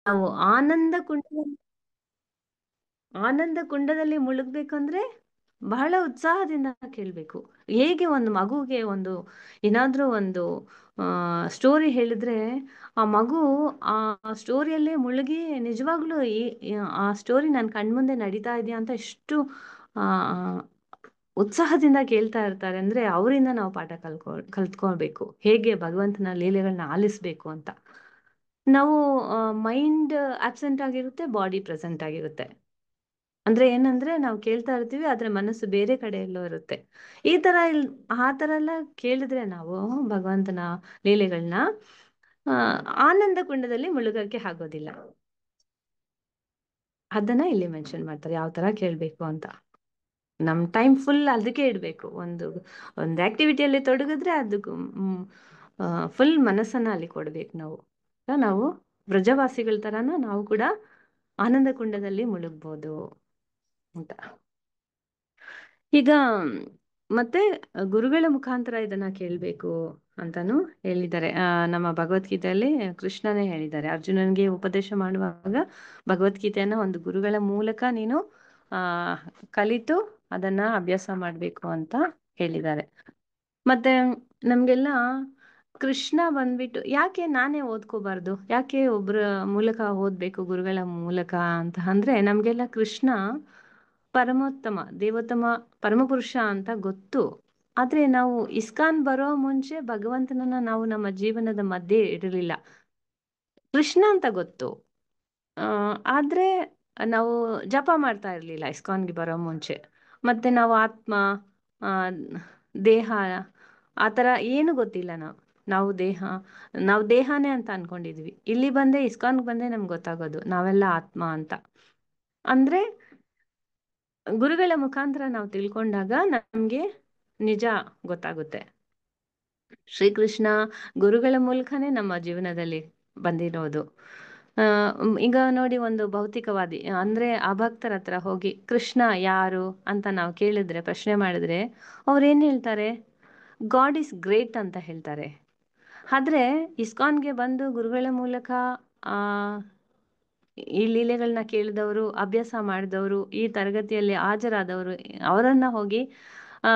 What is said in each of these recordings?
ನಾವು ಆನಂದ ಕುಂಡದಲ್ಲಿ ಮುಳುಗ್ಬೇಕಂದ್ರೆ ಬಹಳ ಉತ್ಸಾಹದಿಂದ ಕೇಳಬೇಕು. ಹೇಗೆ ಒಂದು ಮಗುಗೆ ಏನಾದ್ರೂ ಒಂದು ಸ್ಟೋರಿ ಹೇಳಿದ್ರೆ ಆ ಮಗು ಆ ಸ್ಟೋರಿಯಲ್ಲೇ ಮುಳುಗಿ ನಿಜವಾಗ್ಲೂ ಆ ಸ್ಟೋರಿ ನನ್ನ ಕಣ್ಮುಂದೆ ನಡೀತಾ ಇದೆಯಾ ಅಂತ ಎಷ್ಟು ಆ ಉತ್ಸಾಹದಿಂದ ಕೇಳ್ತಾ ಇರ್ತಾರೆ. ಅಂದ್ರೆ ಅವರಿಂದ ನಾವು ಪಾಠ ಕಲ್ತ್ಕೊಳ್ಬೇಕು, ಹೇಗೆ ಭಗವಂತನ ಲೀಲೆಗಳನ್ನ ಆಲಿಸ್ಬೇಕು ಅಂತ. ನಾವು ಮೈಂಡ್ ಆಬ್ಸೆಂಟ್ ಆಗಿರುತ್ತೆ, ಬಾಡಿ ಪ್ರೆಸೆಂಟ್ ಆಗಿರುತ್ತೆ. ಅಂದ್ರೆ ಏನಂದ್ರೆ ನಾವು ಕೇಳ್ತಾ ಇರ್ತೀವಿ ಆದ್ರೆ ಮನಸ್ಸು ಬೇರೆ ಕಡೆ ಎಲ್ಲೋ ಇರುತ್ತೆ. ಈ ತರ ಆ ತರ ಎಲ್ಲ ಕೇಳಿದ್ರೆ ನಾವು ಭಗವಂತನ ಲೀಲೆಗಳನ್ನ ಆ ಆನಂದ ಕುಂಡದಲ್ಲಿ ಮುಳುಗಕ್ಕೆ ಆಗೋದಿಲ್ಲ. ಅದನ್ನ ಇಲ್ಲಿ ಮೆನ್ಷನ್ ಮಾಡ್ತಾರೆ ಯಾವ ತರ ಕೇಳ್ಬೇಕು ಅಂತ. ನಮ್ ಟೈಮ್ ಫುಲ್ ಅದಕ್ಕೆ ಇಡ್ಬೇಕು. ಒಂದು ಆಕ್ಟಿವಿಟಿಯಲ್ಲಿ ತೊಡಗಿದ್ರೆ ಅದಕ್ಕೆ ಫುಲ್ ಮನಸ್ಸನ್ನ ಅಲ್ಲಿ ಕೊಡ್ಬೇಕು ನಾವು. ನಾವು ವ್ರಜವಾಸಿಗಳ ತರಾನ ನಾವು ಕೂಡ ಆನಂದ ಕುಂಡದಲ್ಲಿ ಮುಳುಗ್ಬೋದು ಅಂತ. ಈಗ ಮತ್ತೆ ಗುರುಗಳ ಮುಖಾಂತರ ಇದನ್ನ ಕೇಳ್ಬೇಕು ಅಂತಾನು ಹೇಳಿದ್ದಾರೆ. ನಮ್ಮ ಭಗವದ್ಗೀತೆಯಲ್ಲಿ ಕೃಷ್ಣನೇ ಹೇಳಿದ್ದಾರೆ, ಅರ್ಜುನನ್ಗೆ ಉಪದೇಶ ಮಾಡುವಾಗ ಭಗವದ್ಗೀತೆಯನ್ನ ಒಂದು ಗುರುಗಳ ಮೂಲಕ ನೀನು ಆ ಕಲಿತು ಅದನ್ನ ಅಭ್ಯಾಸ ಮಾಡ್ಬೇಕು ಅಂತ ಹೇಳಿದ್ದಾರೆ. ಮತ್ತೆ ನಮ್ಗೆಲ್ಲ ಕೃಷ್ಣ ಬಂದ್ಬಿಟ್ಟು ಯಾಕೆ ನಾನೇ ಓದ್ಕೋಬಾರ್ದು, ಯಾಕೆ ಒಬ್ರ ಮೂಲಕ ಓದ್ಬೇಕು ಗುರುಗಳ ಮೂಲಕ ಅಂತ ಅಂದ್ರೆ, ನಮ್ಗೆಲ್ಲ ಕೃಷ್ಣ ಪರಮೋತ್ತಮ ದೇವೋತ್ತಮ ಪರಮಪುರುಷ ಅಂತ ಗೊತ್ತು. ಆದ್ರೆ ನಾವು ಇಸ್ಕಾನ್ ಬರೋ ಮುಂಚೆ ಭಗವಂತನನ್ನ ನಾವು ನಮ್ಮ ಜೀವನದ ಮಧ್ಯೆ ಇರಲಿಲ್ಲ. ಕೃಷ್ಣ ಅಂತ ಗೊತ್ತು, ಆದ್ರೆ ನಾವು ಜಪ ಮಾಡ್ತಾ ಇರ್ಲಿಲ್ಲ ಇಸ್ಕಾನ್ಗೆ ಬರೋ ಮುಂಚೆ. ಮತ್ತೆ ನಾವು ಆತ್ಮ, ಆ ದೇಹ ಆತರ ಏನು ಗೊತ್ತಿಲ್ಲ. ನಾವು ದೇಹನೇ ಅಂತ ಅನ್ಕೊಂಡಿದ್ವಿ. ಇಲ್ಲಿ ಬಂದೆ ಇಸ್ಕಾನ್ಗೆ ಬಂದೆ ನಮ್ಗೆ ಗೊತ್ತಾಗೋದು ನಾವೆಲ್ಲ ಆತ್ಮ ಅಂತ. ಅಂದ್ರೆ ಗುರುಗಳ ಮುಖಾಂತರ ನಾವು ತಿಳ್ಕೊಂಡಾಗ ನಮ್ಗೆ ನಿಜ ಗೊತ್ತಾಗುತ್ತೆ. ಶ್ರೀಕೃಷ್ಣ ಗುರುಗಳ ಮೂಲಕನೇ ನಮ್ಮ ಜೀವನದಲ್ಲಿ ಬಂದಿರೋದು. ಈಗ ನೋಡಿ, ಒಂದು ಭೌತಿಕವಾದಿ ಅಂದ್ರೆ ಅಭಕ್ತರ ಹತ್ರ ಹೋಗಿ ಕೃಷ್ಣ ಯಾರು ಅಂತ ನಾವು ಕೇಳಿದ್ರೆ, ಪ್ರಶ್ನೆ ಮಾಡಿದ್ರೆ ಅವ್ರೇನ್ ಹೇಳ್ತಾರೆ? ಗಾಡ್ ಈಸ್ ಗ್ರೇಟ್ ಅಂತ ಹೇಳ್ತಾರೆ. ಆದ್ರೆ ಇಸ್ಕಾನ್ಗೆ ಬಂದು ಗುರುಗಳ ಮೂಲಕ ಆ ಈ ಲೀಲೆಗಳನ್ನ ಕೇಳಿದವರು, ಅಭ್ಯಾಸ ಮಾಡಿದವರು, ಈ ತರಗತಿಯಲ್ಲಿ ಹಾಜರಾದವರು, ಅವರನ್ನ ಹೋಗಿ ಆ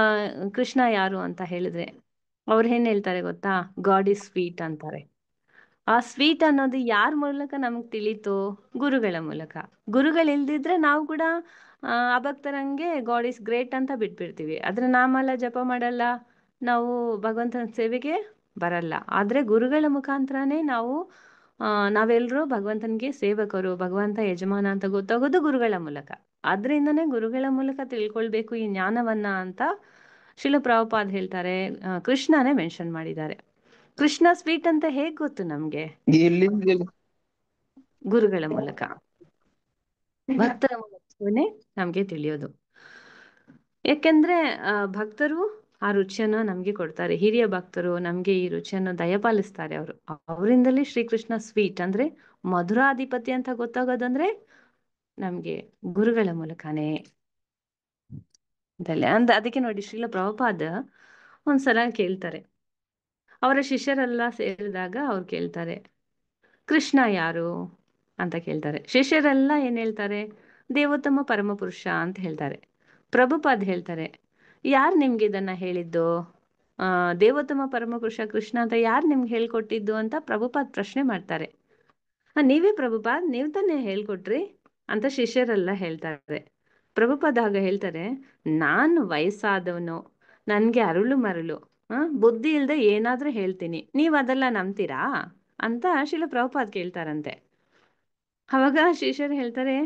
ಕೃಷ್ಣ ಯಾರು ಅಂತ ಹೇಳಿದ್ರೆ ಅವ್ರು ಏನ್ ಹೇಳ್ತಾರೆ ಗೊತ್ತಾ? ಗಾಡ್ ಇಸ್ ಸ್ವೀಟ್ ಅಂತಾರೆ. ಆ ಸ್ವೀಟ್ ಅನ್ನೋದು ಯಾರ ಮೂಲಕ ನಮ್ಗೆ ತಿಳಿತು? ಗುರುಗಳ ಮೂಲಕ. ಗುರುಗಳು ಇಲ್ದಿದ್ರೆ ನಾವು ಕೂಡ ಅಭಕ್ತರಂಗೆ ಗಾಡ್ ಇಸ್ ಗ್ರೇಟ್ ಅಂತ ಬಿಟ್ಬಿಡ್ತೀವಿ. ಆದ್ರೆ ನಾಮೆಲ್ಲ ಜಪ ಮಾಡಲ್ಲ, ನಾವು ಭಗವಂತನ ಸೇವೆಗೆ ಬರಲ್ಲ. ಆದ್ರೆ ಗುರುಗಳ ಮುಖಾಂತರನೇ ನಾವೆಲ್ಲರೂ ಭಗವಂತನಿಗೆ ಸೇವಕರು, ಭಗವಂತ ಯಜಮಾನ ಅಂತ ಗೊತ್ತಾಗೋದು ಗುರುಗಳ ಮೂಲಕ. ಆದ್ರಿಂದನೇ ಗುರುಗಳ ಮೂಲಕ ತಿಳ್ಕೊಳ್ಬೇಕು ಈ ಜ್ಞಾನವನ್ನ ಅಂತ ಶಿಲ ಪ್ರಭುಪಾದ್ ಹೇಳ್ತಾರೆ. ಕೃಷ್ಣನೇ ಮೆನ್ಷನ್ ಮಾಡಿದ್ದಾರೆ. ಕೃಷ್ಣ ಸ್ವೀಟ್ ಅಂತ ಹೇಗ್ ಗೊತ್ತು ನಮ್ಗೆ? ಎಲ್ಲಿ ಗುರುಗಳ ಮೂಲಕ, ಭಕ್ತರ ಮೂಲಕನೇ ನಮ್ಗೆ ತಿಳಿಯೋದು. ಯಾಕೆಂದ್ರೆ ಭಕ್ತರು ಆ ರುಚಿಯನ್ನ ನಮ್ಗೆ ಕೊಡ್ತಾರೆ. ಹಿರಿಯ ಭಕ್ತರು ನಮ್ಗೆ ಈ ರುಚಿಯನ್ನು ದಯಪಾಲಿಸ್ತಾರೆ. ಅವರಿಂದಲೇ ಶ್ರೀಕೃಷ್ಣ ಸ್ವೀಟ್ ಅಂದ್ರೆ ಮಧುರಾಧಿಪತಿ ಅಂತ ಗೊತ್ತಾಗೋದಂದ್ರೆ ನಮ್ಗೆ ಗುರುಗಳ ಮೂಲಕನೇ ಅದಕ್ಕೆ ನೋಡಿ, ಶ್ರೀಲ ಪ್ರಭುಪಾದ ಒಂದ್ಸಲ ಕೇಳ್ತಾರೆ, ಅವರ ಶಿಷ್ಯರೆಲ್ಲ ಸೇರಿದಾಗ ಅವ್ರು ಕೇಳ್ತಾರೆ ಕೃಷ್ಣ ಯಾರು ಅಂತ ಕೇಳ್ತಾರೆ. ಶಿಷ್ಯರೆಲ್ಲ ಏನ್ ಹೇಳ್ತಾರೆ? ದೇವೋತ್ತಮ ಪರಮಪುರುಷ ಅಂತ ಹೇಳ್ತಾರೆ. ಪ್ರಭುಪಾದ್ ಹೇಳ್ತಾರೆ, ಯಾರು ನಿಮ್ಗೆ ಇದನ್ನ ಹೇಳಿದ್ದು? ದೇವೋತ್ತಮ ಪರಮಪುರುಷ ಕೃಷ್ಣ ಅಂತ ಯಾರು ನಿಮ್ಗೆ ಹೇಳ್ಕೊಟ್ಟಿದ್ದು ಅಂತ ಪ್ರಭುಪಾದ್ ಪ್ರಶ್ನೆ ಮಾಡ್ತಾರೆ. ನೀವೇ ಪ್ರಭುಪಾದ್, ನೀವ್ ತಾನೇ ಹೇಳ್ಕೊಟ್ರಿ ಅಂತ ಶಿಷ್ಯರೆಲ್ಲ ಹೇಳ್ತಾರೆ. ಪ್ರಭುಪಾದ ಆಗ ಹೇಳ್ತಾರೆ, ನಾನು ವಯಸ್ಸಾದವನು, ನನ್ಗೆ ಅರುಳು ಮರಳು, ಬುದ್ಧಿ ಇಲ್ದೆ ಏನಾದ್ರೂ ಹೇಳ್ತೀನಿ, ನೀವ್ ಅದೆಲ್ಲ ನಂಬ್ತೀರಾ ಅಂತ ಶಿಲ ಪ್ರಭುಪಾದ್ ಕೇಳ್ತಾರಂತೆ. ಅವಾಗ ಶಿಷ್ಯರು ಹೇಳ್ತಾರೆ,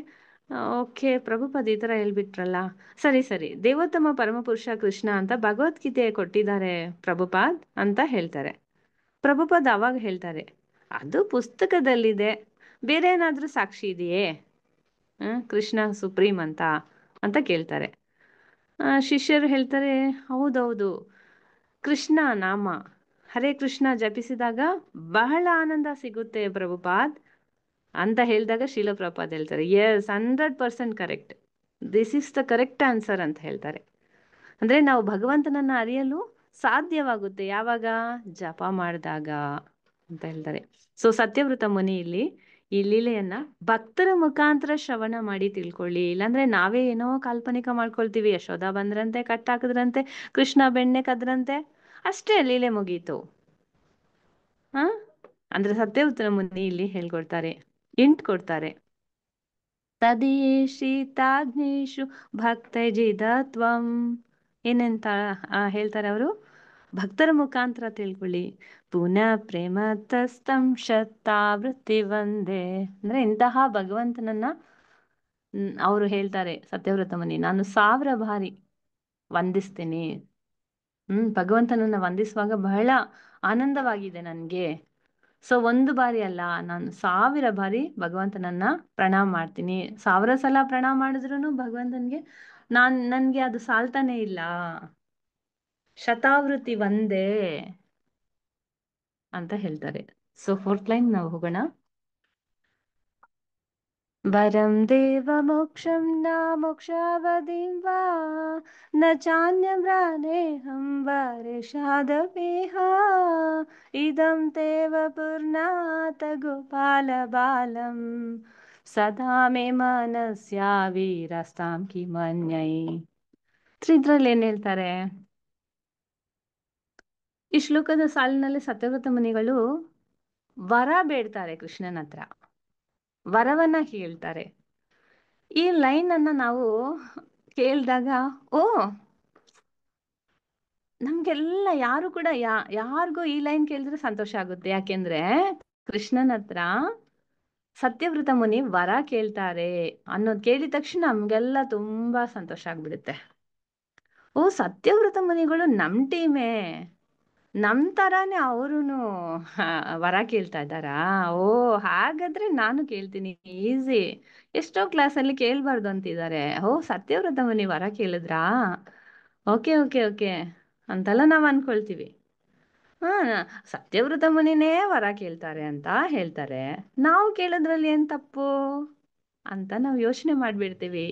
ಓಕೆ ಪ್ರಭುಪಾದ್ ಈ ತರ ಹೇಳ್ಬಿಟ್ರಲ್ಲ, ಸರಿ ಸರಿ, ದೇವೋತ್ತಮ ಪರಮಪುರುಷ ಕೃಷ್ಣ ಅಂತ ಭಗವದ್ಗೀತೆ ಕೊಟ್ಟಿದ್ದಾರೆ ಪ್ರಭುಪಾದ್ ಅಂತ ಹೇಳ್ತಾರೆ. ಪ್ರಭುಪಾದ್ ಅವಾಗ ಹೇಳ್ತಾರೆ, ಅದು ಪುಸ್ತಕದಲ್ಲಿದೆ, ಬೇರೆ ಏನಾದ್ರೂ ಸಾಕ್ಷಿ ಇದೆಯೇ? ಕೃಷ್ಣ ಸುಪ್ರೀಂ ಅಂತ ಅಂತ ಕೇಳ್ತಾರೆ. ಶಿಷ್ಯರು ಹೇಳ್ತಾರೆ, ಹೌದೌದು, ಕೃಷ್ಣ ನಾಮ ಹರೇ ಕೃಷ್ಣ ಜಪಿಸಿದಾಗ ಬಹಳ ಆನಂದ ಸಿಗುತ್ತೆ ಪ್ರಭುಪಾದ್ ಅಂತ ಹೇಳಿದಾಗ ಶೀಲ ಪ್ರಭುಪಾದ್ ಹೇಳ್ತಾರೆ, yes 100% correct, this is the correct answer ಅಂತ ಹೇಳ್ತಾರೆ. ಅಂದ್ರೆ ನಾವು ಭಗವಂತನನ್ನ ಅರಿಯಲು ಸಾಧ್ಯವಾಗುತ್ತೆ ಯಾವಾಗ? ಜಪ ಮಾಡಿದಾಗ ಅಂತ ಹೇಳ್ತಾರೆ. ಸೊ ಸತ್ಯವ್ರತ ಮುನಿ ಇಲ್ಲಿ ಈ ಲೀಲೆಯನ್ನ ಭಕ್ತರ ಮುಖಾಂತರ ಶ್ರವಣ ಮಾಡಿ ತಿಳ್ಕೊಳ್ಳಿ. ಇಲ್ಲಾಂದ್ರೆ ನಾವೇ ಏನೋ ಕಾಲ್ಪನಿಕ ಮಾಡ್ಕೊಳ್ತೀವಿ. ಯಶೋಧ ಬಂದ್ರಂತೆ, ಕಟ್ಟಾಕಿದ್ರಂತೆ, ಕೃಷ್ಣ ಬೆಣ್ಣೆ ಕದ್ರಂತೆ, ಅಷ್ಟೇ ಲೀಲೆ ಮುಗೀತು. ಹ ಅಂದ್ರೆ ಸತ್ಯವೃತ ಮುನಿ ಇಲ್ಲಿ ಹೇಳ್ಕೊಡ್ತಾರೆ, ಇಂಟ್ ಕೊಡ್ತಾರೆ. ತದೀಶಿತಾಗ್ನೇಶು ಭಕ್ತಜಿದತ್ವಂ, ಏನಂತ ಹೇಳ್ತಾರೆ ಅವರು, ಭಕ್ತರ ಮುಖಾಂತರ ತಿಳ್ಕೊಳ್ಳಿ. ಪುನಃ ಪ್ರೇಮತಸ್ತಂ ಶತಾವೃತ್ತಿ ಒಂದೇ, ಅಂದ್ರೆ ಇಂತಹ ಭಗವಂತನನ್ನ ಅವರು ಹೇಳ್ತಾರೆ ಸತ್ಯವ್ರತ ಮುನಿ, ನಾನು 1000 ಬಾರಿ ವಂದಿಸ್ತೀನಿ. ಭಗವಂತನನ್ನ ವಂದಿಸುವಾಗ ಬಹಳ ಆನಂದವಾಗಿದೆ ನನಗೆ. ಸೊ 1 ಬಾರಿ ಅಲ್ಲ, ನಾನು 1000 ಬಾರಿ ಭಗವಂತನನ್ನ ಪ್ರಣಾಮ ಮಾಡ್ತೀನಿ. 1000 ಸಲ ಪ್ರಣಾಮ ಮಾಡಿದ್ರು ಭಗವಂತನ್ಗೆ ನನ್ಗೆ ಅದು ಸಾಲ್ತಾನೆ ಇಲ್ಲ. ಶತಾವೃತ್ತಿ ಒಂದೇ ಅಂತ ಹೇಳ್ತಾರೆ. ಸೊ 4th ಲೈನ್ ನಾವು ಹೋಗೋಣ. ವರಂ ದೇವ ಮೋಕ್ಷಂ ನ ಮೋಕ್ಷಾವಧಿಂ ವಾ ನ ಚಾನ್ಯಮ್ರಾನೇಹಂ ವರೇಷಾದಪೇಹ ಇದಂ ತೇವ ಪೂರ್ಣಾತ ಗೋಪಾಲ ಬಾಲಂ ಸದಾ ಮೇ ಮನಸ್ಯಾ ವೀರಸ್ತಾಂ ಕಿಮನ್ಯೈ. ಇದ್ರಲ್ಲಿ ಏನ್ ಹೇಳ್ತಾರೆ, ಈ ಶ್ಲೋಕದ ಸಾಲಿನಲ್ಲಿ ಸತ್ಯವ್ರತ ಮುನಿಗಳು ವರ ಬೇಡ್ತಾರೆ ಕೃಷ್ಣನ ಹತ್ರ, ವರವನ್ನ ಹೇಳ್ತಾರೆ. ಈ ಲೈನ್ ಅನ್ನ ನಾವು ಕೇಳಿದಾಗ ಓ, ನಮ್ಗೆಲ್ಲ ಯಾರು ಕೂಡ ಯಾರಿಗೂ ಈ ಲೈನ್ ಕೇಳಿದ್ರೆ ಸಂತೋಷ ಆಗುತ್ತೆ. ಯಾಕೆಂದ್ರೆ ಕೃಷ್ಣನ ಹತ್ರ ಸತ್ಯವ್ರತ ಮುನಿ ವರ ಕೇಳ್ತಾರೆ ಅನ್ನೋದು ಕೇಳಿದ ತಕ್ಷಣ ನಮ್ಗೆಲ್ಲ ತುಂಬಾ ಸಂತೋಷ ಆಗ್ಬಿಡುತ್ತೆ. ಓ, ಸತ್ಯವ್ರತ ಮುನಿಗಳು ನಮ್ ಟೀಮೇ, ನಮ್ ತರಾನೇ ಅವರುನು ವರ ಕೇಳ್ತಾ ಇದ್ದಾರಾ? ಓ, ಹಾಗಾದ್ರೆ ನಾನು ಕೇಳ್ತೀನಿ, ಈಸಿ. ಎಷ್ಟೋ ಕ್ಲಾಸಲ್ಲಿ ಕೇಳ್ಬಾರ್ದು ಅಂತಿದ್ದಾರೆ. ಓ, ಸತ್ಯವ್ರತ ಮುನಿ ವರ ಕೇಳಿದ್ರಾ? ಓಕೆ ಓಕೆ ಓಕೆ ಅಂತೆಲ್ಲ ನಾವ್ ಅನ್ಕೊಳ್ತೀವಿ. ಸತ್ಯವ್ರತ ಮುನಿನೇ ವರ ಕೇಳ್ತಾರೆ ಅಂತ ಹೇಳ್ತಾರೆ, ನಾವು ಕೇಳೋದ್ರಲ್ಲಿ ಏನ್ ತಪ್ಪು ಅಂತ ನಾವು ಯೋಚನೆ ಮಾಡ್ಬಿಡ್ತೀವಿ.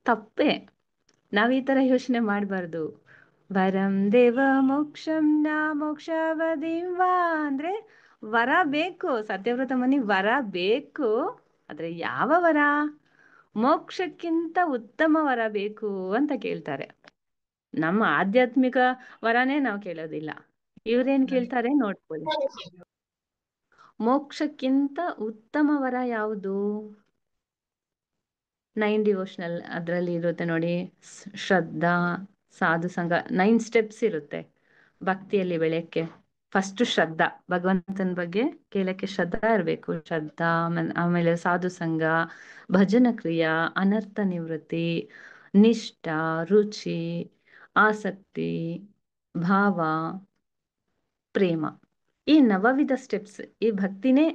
ತಪ್ಪೇ, ನಾವ್ ಈ ತರ ಯೋಚನೆ ಮಾಡಬಾರ್ದು. ವರಂ ದೇವ ಮೋಕ್ಷಂ ನ ಮೋಕ್ಷಾವಧಿಂ ವಾ, ಅಂದ್ರೆ ವರ ಬೇಕು, ಸತ್ಯವ್ರತ ಮುನಿ ವರ ಬೇಕು. ಆದ್ರೆ ಯಾವ ವರ? ಮೋಕ್ಷಕ್ಕಿಂತ ಉತ್ತಮ ವರ ಬೇಕು ಅಂತ ಕೇಳ್ತಾರೆ. ನಮ್ಮ ಆಧ್ಯಾತ್ಮಿಕ ವರನೇ ನಾವು ಕೇಳೋದಿಲ್ಲ, ಇವ್ರೇನ್ ಕೇಳ್ತಾರೆ ನೋಡ್ಕೊಳ್ಳಿ. ಮೋಕ್ಷಕ್ಕಿಂತ ಉತ್ತಮ ವರ ಯಾವುದು? 9 ಡಿವೋಷನಲ್ ಅದರಲ್ಲಿ ಇರುತ್ತೆ ನೋಡಿ, ಶ್ರದ್ಧಾ, ಸಾಧು ಸಂಘ, 9 ಸ್ಟೆಪ್ಸ್ ಇರುತ್ತೆ ಭಕ್ತಿಯಲ್ಲಿ ಬೆಳೆಯಕ್ಕೆ. ಫಸ್ಟ್ ಶ್ರದ್ಧಾ, ಭಗವಂತನ ಬಗ್ಗೆ ಕೇಳಕ್ಕೆ ಶ್ರದ್ಧಾ ಇರಬೇಕು. ಶ್ರದ್ಧಾ, ಆಮೇಲೆ ಸಾಧು ಸಂಘ, ಭಜನ ಕ್ರಿಯಾ, ಅನರ್ಥ ನಿವೃತ್ತಿ, ನಿಷ್ಠ, ರುಚಿ, ಆಸಕ್ತಿ, ಭಾವ, ಪ್ರೇಮ. ಈ ನವವಿಧ ಸ್ಟೆಪ್ಸ್, ಈ ಭಕ್ತಿನೇ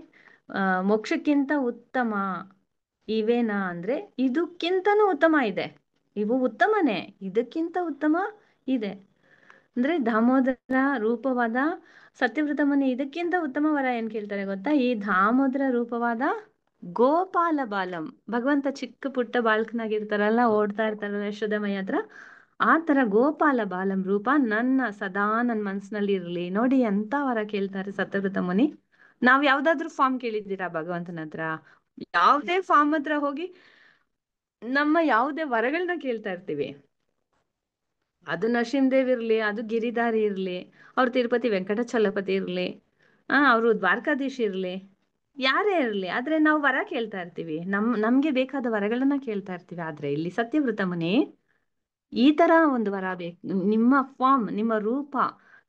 ಮೋಕ್ಷಕ್ಕಿಂತ ಉತ್ತಮ. ಇವೇನಾ ಅಂದ್ರೆ ಇದಕ್ಕಿಂತನೂ ಉತ್ತಮ ಇದೆ, ಇವು ಉತ್ತಮನೇ, ಇದಕ್ಕಿಂತ ಉತ್ತಮ ಇದೆ. ಅಂದ್ರೆ ದಾಮೋದರ ರೂಪವಾದ ಸತ್ಯವ್ರತ ಮುನಿ ಇದಕ್ಕಿಂತ ಉತ್ತಮ ವರ ಏನ್ ಕೇಳ್ತಾರೆ ಗೊತ್ತಾ? ಈ ದಾಮೋದರ ರೂಪವಾದ ಗೋಪಾಲ ಬಾಲಂ, ಭಗವಂತ ಚಿಕ್ಕ ಪುಟ್ಟ ಬಾಲ್ಕನಾಗಿರ್ತಾರಲ್ಲ, ಓಡ್ತಾ ಇರ್ತಾರಲ್ಲ ಯಶೋದಮಯ್ಯ ಹತ್ರ, ಆ ತರ ಗೋಪಾಲ ಬಾಲಂ ರೂಪ ಸದಾ ನನ್ನ ಮನ್ಸಿನಲ್ಲಿ ಇರ್ಲಿ. ನೋಡಿ ಎಂತ ವರ ಕೇಳ್ತಾರೆ ಸತ್ಯವ್ರತ ಮುನಿ. ನಾವ್ ಯಾವ್ದಾದ್ರು ಫಾರ್ಮ್ ಕೇಳಿದ್ದೀರಾ ಭಗವಂತನ ಹತ್ರ? ಯಾವ್ದೇ ಫಾರ್ಮ್ ಹತ್ರ ಹೋಗಿ ನಮ್ಮ ಯಾವುದೇ ವರಗಳನ್ನ ಕೇಳ್ತಾ ಇರ್ತೀವಿ. ಅದು ನರಸಿಂಹದೇವ್ ಇರ್ಲಿ, ಅದು ಗಿರಿಧಾರಿ ಇರ್ಲಿ, ಅವ್ರು ತಿರುಪತಿ ವೆಂಕಟಾಚಲಪತಿ ಇರ್ಲಿ, ಅವರು ದ್ವಾರಕಾಧೀಶ್ ಇರ್ಲಿ, ಯಾರೇ ಇರ್ಲಿ, ಆದ್ರೆ ನಾವು ವರ ಕೇಳ್ತಾ ಇರ್ತೀವಿ, ನಮ್ಗೆ ಬೇಕಾದ ವರಗಳನ್ನ ಕೇಳ್ತಾ ಇರ್ತೀವಿ. ಆದ್ರೆ ಇಲ್ಲಿ ಸತ್ಯವ್ರತ ಮುನಿ ಈ ತರ ಒಂದು ವರ ಬೇಕು, ನಿಮ್ಮ ಫಾರ್ಮ್, ನಿಮ್ಮ ರೂಪ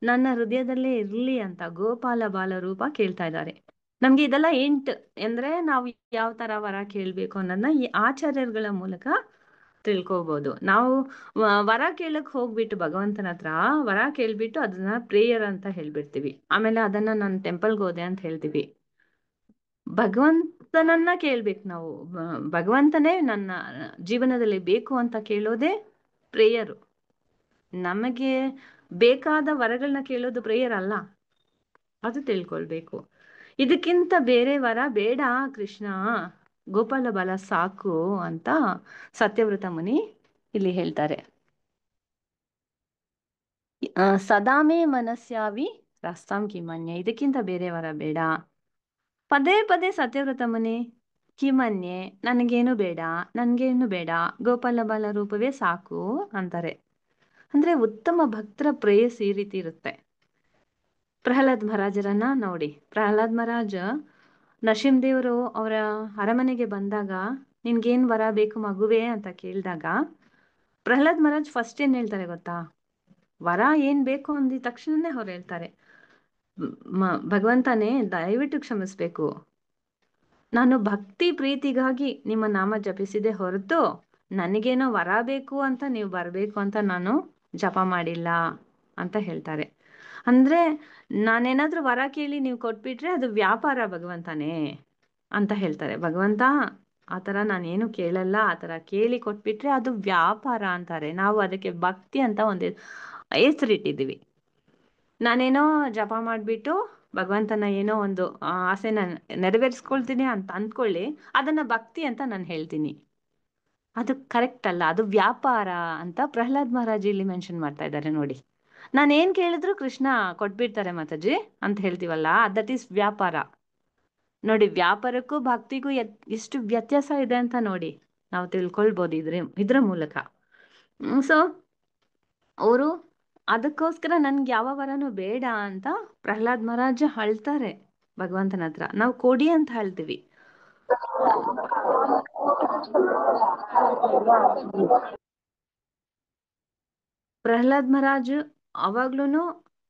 ನನ್ನ ಹೃದಯದಲ್ಲೇ ಇರ್ಲಿ ಅಂತ ಗೋಪಾಲ ಬಾಲ ರೂಪ ಕೇಳ್ತಾ ಇದ್ದಾರೆ. ನಮ್ಗೆ ಇದೆಲ್ಲ ಎಂಟ್ ಅಂದ್ರೆ ನಾವು ಯಾವ ತರ ವರ ಕೇಳ್ಬೇಕು ಅನ್ನೋದನ್ನ ಈ ಆಚಾರ್ಯರುಗಳ ಮೂಲಕ ತಿಳ್ಕೊಬಹುದು. ನಾವು ವರ ಕೇಳಕ್ ಹೋಗ್ಬಿಟ್ಟು ಭಗವಂತನ ಹತ್ರ ವರ ಕೇಳ್ಬಿಟ್ಟು ಅದನ್ನ ಪ್ರೇಯರ್ ಅಂತ ಹೇಳ್ಬಿಡ್ತೀವಿ, ಆಮೇಲೆ ಅದನ್ನ ನಾನು ಟೆಂಪಲ್ಗೆ ಹೋದೆ ಅಂತ ಹೇಳ್ತೀವಿ. ಭಗವಂತನನ್ನ ಕೇಳ್ಬೇಕು ನಾವು, ಭಗವಂತನೇ ನನ್ನ ಜೀವನದಲ್ಲಿ ಬೇಕು ಅಂತ ಕೇಳೋದೇ ಪ್ರೇಯರು. ನಮಗೆ ಬೇಕಾದ ವರಗಳನ್ನ ಕೇಳೋದು ಪ್ರೇಯರ್ ಅಲ್ಲ, ಅದು ತಿಳ್ಕೊಳ್ಬೇಕು. ಇದಕ್ಕಿಂತ ಬೇರೆ ವರ ಬೇಡ ಕೃಷ್ಣ, ಗೋಪಾಲ ಬಾಲ ಸಾಕು ಅಂತ ಸತ್ಯವ್ರತ ಮುನಿ ಇಲ್ಲಿ ಹೇಳ್ತಾರೆ. ಸದಾಮೇ ಮನಸ್ಯಾವಿ ರಾಸ್ತಾಂ ಕಿಮನ್ಯ, ಇದಕ್ಕಿಂತ ಬೇರೆ ವರ ಬೇಡ. ಪದೇ ಪದೇ ಸತ್ಯವ್ರತ ಮುನಿ ಕಿಮನ್ಯೆ, ನನಗೇನು ಬೇಡ, ನನಗೇನು ಬೇಡ, ಗೋಪಾಲ ಬಾಲ ರೂಪವೇ ಸಾಕು ಅಂತಾರೆ. ಅಂದ್ರೆ ಉತ್ತಮ ಭಕ್ತರ ಪ್ರೇಯಸ್ ಈ ರೀತಿ ಇರುತ್ತೆ. ಪ್ರಹ್ಲಾದ್ ಮಹಾರಾಜರನ್ನ ನೋಡಿ. ಪ್ರಹ್ಲಾದ್ ಮಹಾರಾಜ ನರಸಿಂಹದೇವರು ಅವರ ಅರಮನೆಗೆ ಬಂದಾಗ ನಿನ್ಗೇನ್ ವರ ಬೇಕು ಮಗುವೇ ಅಂತ ಕೇಳಿದಾಗ ಪ್ರಹ್ಲಾದ್ ಮಹಾರಾಜ್ ಫಸ್ಟ್ ಏನ್ ಹೇಳ್ತಾರೆ ಗೊತ್ತಾ? ವರ ಏನ್ ಬೇಕು ಅಂದಿದ ತಕ್ಷಣನೇ ಅವ್ರು ಹೇಳ್ತಾರೆ, ಭಗವಂತನೇ ದಯವಿಟ್ಟು ಕ್ಷಮಿಸ್ಬೇಕು, ನಾನು ಭಕ್ತಿ ಪ್ರೀತಿಗಾಗಿ ನಿಮ್ಮ ನಾಮ ಜಪಿಸಿದೆ ಹೊರತು ನನಗೇನೋ ವರ ಬೇಕು ಅಂತ ನೀವು ಬರಬೇಕು ಅಂತ ನಾನು ಜಪ ಮಾಡಿಲ್ಲ ಅಂತ ಹೇಳ್ತಾರೆ. ಅಂದ್ರೆ ನಾನೇನಾದ್ರೂ ವರ ಕೇಳಿ ನೀವು ಕೊಟ್ಬಿಟ್ರೆ ಅದು ವ್ಯಾಪಾರ ಭಗವಂತನೇ ಅಂತ ಹೇಳ್ತಾರೆ. ಭಗವಂತ ಆತರ ನಾನೇನು ಕೇಳಲ್ಲ, ಆತರ ಕೇಳಿ ಕೊಟ್ಬಿಟ್ರೆ ಅದು ವ್ಯಾಪಾರ ಅಂತಾರೆ. ನಾವು ಅದಕ್ಕೆ ಭಕ್ತಿ ಅಂತ ಒಂದು ಹೆಸರಿಟ್ಟಿದ್ದೀವಿ. ನಾನೇನೋ ಜಪ ಮಾಡಿಬಿಟ್ಟು ಭಗವಂತನ ಏನೋ ಒಂದು ಆಸೆನ ನೆರವೇರಿಸ್ಕೊಳ್ತೀನಿ ಅಂತ ಅಂದ್ಕೊಳ್ಳಿ, ಅದನ್ನ ಭಕ್ತಿ ಅಂತ ನಾನು ಹೇಳ್ತೀನಿ. ಅದು ಕರೆಕ್ಟ್ ಅಲ್ಲ, ಅದು ವ್ಯಾಪಾರ ಅಂತ ಪ್ರಹ್ಲಾದ್ ಮಹಾರಾಜ್ ಇಲ್ಲಿ ಮೆನ್ಷನ್ ಮಾಡ್ತಾ ಇದ್ದಾರೆ ನೋಡಿ. ನಾನೇನ್ ಕೇಳಿದ್ರು ಕೃಷ್ಣ ಕೊಟ್ಬಿಡ್ತಾರೆ ಮಾತಾಜಿ ಅಂತ ಹೇಳ್ತೀವಲ್ಲ, ದಟ್ ಈಸ್ ವ್ಯಾಪಾರ. ನೋಡಿ, ವ್ಯಾಪಾರಕ್ಕೂ ಭಕ್ತಿಗೂ ಎಷ್ಟು ವ್ಯತ್ಯಾಸ ಇದೆ ಅಂತ ನೋಡಿ, ನಾವು ತಿಳ್ಕೊಳ್ಬೋದು ಇದ್ರ ಮೂಲಕ. ಸೊ ಅವರು ಅದಕ್ಕೋಸ್ಕರ ನನ್ಗೆ ಯಾವ ವರನೂ ಬೇಡ ಅಂತ ಪ್ರಹ್ಲಾದ್ ಮಹಾರಾಜ ಅಳ್ತಾರೆ ಭಗವಂತನ ಹತ್ರ. ನಾವು ಕೊಡಿ ಅಂತ ಹೇಳ್ತೀವಿ. ಪ್ರಹ್ಲಾದ್ ಮಹಾರಾಜ್ ಅವಾಗ್ಲೂನು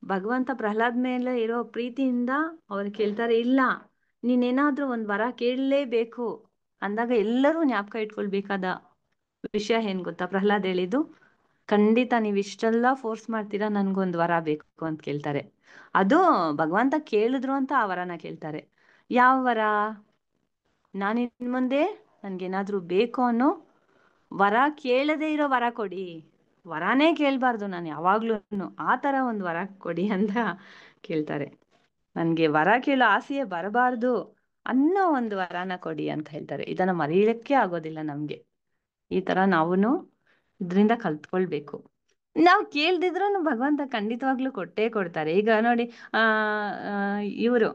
ಭಗವಂತ ಪ್ರಹ್ಲಾದ್ ಮೇಲೆ ಇರೋ ಪ್ರೀತಿಯಿಂದ ಅವ್ರು ಕೇಳ್ತಾರೆ, ಇಲ್ಲ ನೀನೇನಾದ್ರೂ ಒಂದ್ ವರ ಕೇಳಲೇಬೇಕು ಅಂದಾಗ ಎಲ್ಲರೂ ಜ್ಞಾಪಕ ಇಟ್ಕೊಳ್ಬೇಕಾದ ವಿಷಯ ಏನ್ ಗೊತ್ತಾ? ಪ್ರಹ್ಲಾದ್ ಹೇಳಿದ್ದು, ಖಂಡಿತ ನೀವ್ ಇಷ್ಟೆಲ್ಲ ಫೋರ್ಸ್ ಮಾಡ್ತೀರಾ, ನನ್ಗೊಂದ್ ವರ ಬೇಕು ಅಂತ ಕೇಳ್ತಾರೆ. ಅದು ಭಗವಂತ ಕೇಳಿದ್ರು ಅಂತ ಆ ವರನ ಕೇಳ್ತಾರೆ. ಯಾವ ವರ? ನಾನಿನ್ ಮುಂದೆ ನನ್ಗೇನಾದ್ರೂ ಬೇಕು ಅನ್ನೋ ವರ ಕೇಳದೇ ಇರೋ ವರ ಕೊಡಿ, ವರಾನೇ ಕೇಳ್ಬಾರ್ದು ನಾನು ಯಾವಾಗ್ಲೂ, ಆ ತರ ಒಂದ್ ವರ ಕೊಡಿ ಅಂತ ಕೇಳ್ತಾರೆ. ನನ್ಗೆ ವರ ಕೇಳೋ ಆಸೆಯೇ ಬರಬಾರ್ದು ಅನ್ನೋ ಒಂದು ವರನ ಕೊಡಿ ಅಂತ ಹೇಳ್ತಾರೆ. ಇದನ್ನ ಮರೀಲಿಕ್ಕೆ ಆಗೋದಿಲ್ಲ ನಮ್ಗೆ. ಈ ತರ ನಾವುನು ಇದರಿಂದ ಕಲ್ತ್ಕೊಳ್ಬೇಕು. ನಾವು ಕೇಳ್ದಿದ್ರು ಭಗವಂತ ಖಂಡಿತವಾಗ್ಲೂ ಕೊಟ್ಟೇ ಕೊಡ್ತಾರೆ. ಈಗ ನೋಡಿ, ಆ ಇವರು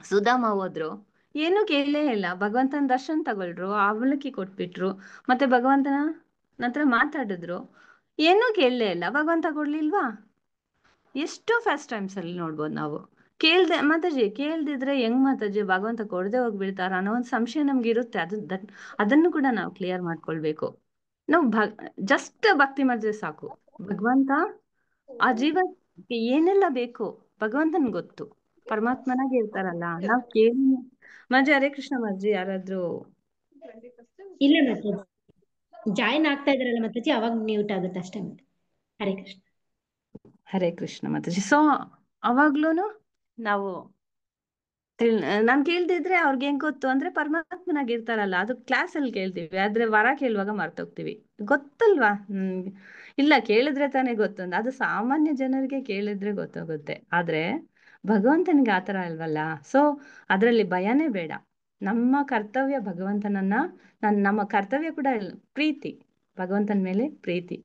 ಸುಧಾಮ ಹೋದ್ರು, ಏನೂ ಕೇಳಲೇ ಇಲ್ಲ, ಭಗವಂತನ ದರ್ಶನ ತಗೊಳ್ರು, ಅವಲಕ್ಕಿ ಕೊಟ್ಬಿಟ್ರು, ಮತ್ತೆ ಭಗವಂತನ ನಂತರ ಮಾತಾಡಿದ್ರು, ಏನೂ ಕೇಳಲೇ ಇಲ್ಲ, ಭಗವಂತ ಕೊಡ್ಲಿಲ್ವಾ? ಎಷ್ಟು ಫಸ್ಟ್ ಟೈಮ್ಸ್ ಅಲ್ಲಿ ನೋಡ್ಬೋದು ನಾವು. ಮಾತಾಜಿ ಕೇಳ್ದಿದ್ರೆ ಹೆಂಗ್ ಮಾತಾಜಿ ಭಗವಂತ ಕೊಡದೆ ಹೋಗ್ಬಿಡ್ತಾರ ಅನ್ನೋ ಒಂದು ಸಂಶಯ ನಮ್ಗೆ ಇರುತ್ತೆ. ಅದನ್ನು ಕೂಡ ನಾವು ಕ್ಲಿಯರ್ ಮಾಡ್ಕೊಳ್ಬೇಕು. ನಾವು ಜಸ್ಟ್ ಭಕ್ತಿ ಮಾಡಿದ್ರೆ ಸಾಕು. ಭಗವಂತ ಆ ಜೀವಕ್ಕೆ ಏನೆಲ್ಲ ಬೇಕು ಭಗವಂತನ್ ಗೊತ್ತು, ಪರಮಾತ್ಮನಾಗೆ ಇರ್ತಾರಲ್ಲ. ನಾವ್ ಕೇಳಿ ಮಾಜಿ ಹರೇ ಕೃಷ್ಣ ಮಾಜಿ ಯಾರಾದ್ರೂ ಇಲ್ಲ ಮಾತಾಜಿ, ಜಾಯಿನ್ ಆಗ್ತಾ ಇದಾರಲ್ಲ ಮಾತಾಜಿ, ಅವಾಗ ಮ್ಯೂಟ್ ಆಗುತ್ತೆ ಅಷ್ಟೇ. ಹರೇ ಕೃಷ್ಣ. ಹರೇ ಕೃಷ್ಣ ಮಾತಾಜಿ. ಸೊ ಅವಾಗ್ಲೂನು ನಾವು ನಾನ್ ಕೇಳ್ದಿದ್ರೆ ಅವ್ರಿಗೆ ಹೆಂಗ್ ಗೊತ್ತು ಅಂದ್ರೆ ಪರಮಾತ್ಮನಾಗ ಇರ್ತಾರಲ್ಲ, ಅದು ಕ್ಲಾಸ್ ಅಲ್ಲಿ ಕೇಳ್ತೀವಿ, ಆದ್ರೆ ವರ ಕೇಳುವಾಗ ಮರ್ತೋಗ್ತೀವಿ. ಗೊತ್ತಲ್ವಾ? ಇಲ್ಲ ಕೇಳಿದ್ರೆ ತಾನೇ ಗೊತ್ತು ಅಂತ. ಅದು ಸಾಮಾನ್ಯ ಜನರಿಗೆ ಕೇಳಿದ್ರೆ ಗೊತ್ತಾಗುತ್ತೆ, ಆದ್ರೆ ಭಗವಂತನಿಗೆ ಆತರ ಅಲ್ವಲ್ಲ. ಸೊ ಅದ್ರಲ್ಲಿ ಭಯನೇ ಬೇಡ. ನಮ್ಮ ಕರ್ತವ್ಯ ಭಗವಂತನನ್ನ, ನಮ್ಮ ಕರ್ತವ್ಯ ಕೂಡ ಪ್ರೀತಿ, ಭಗವಂತನ ಮೇಲೆ ಪ್ರೀತಿ.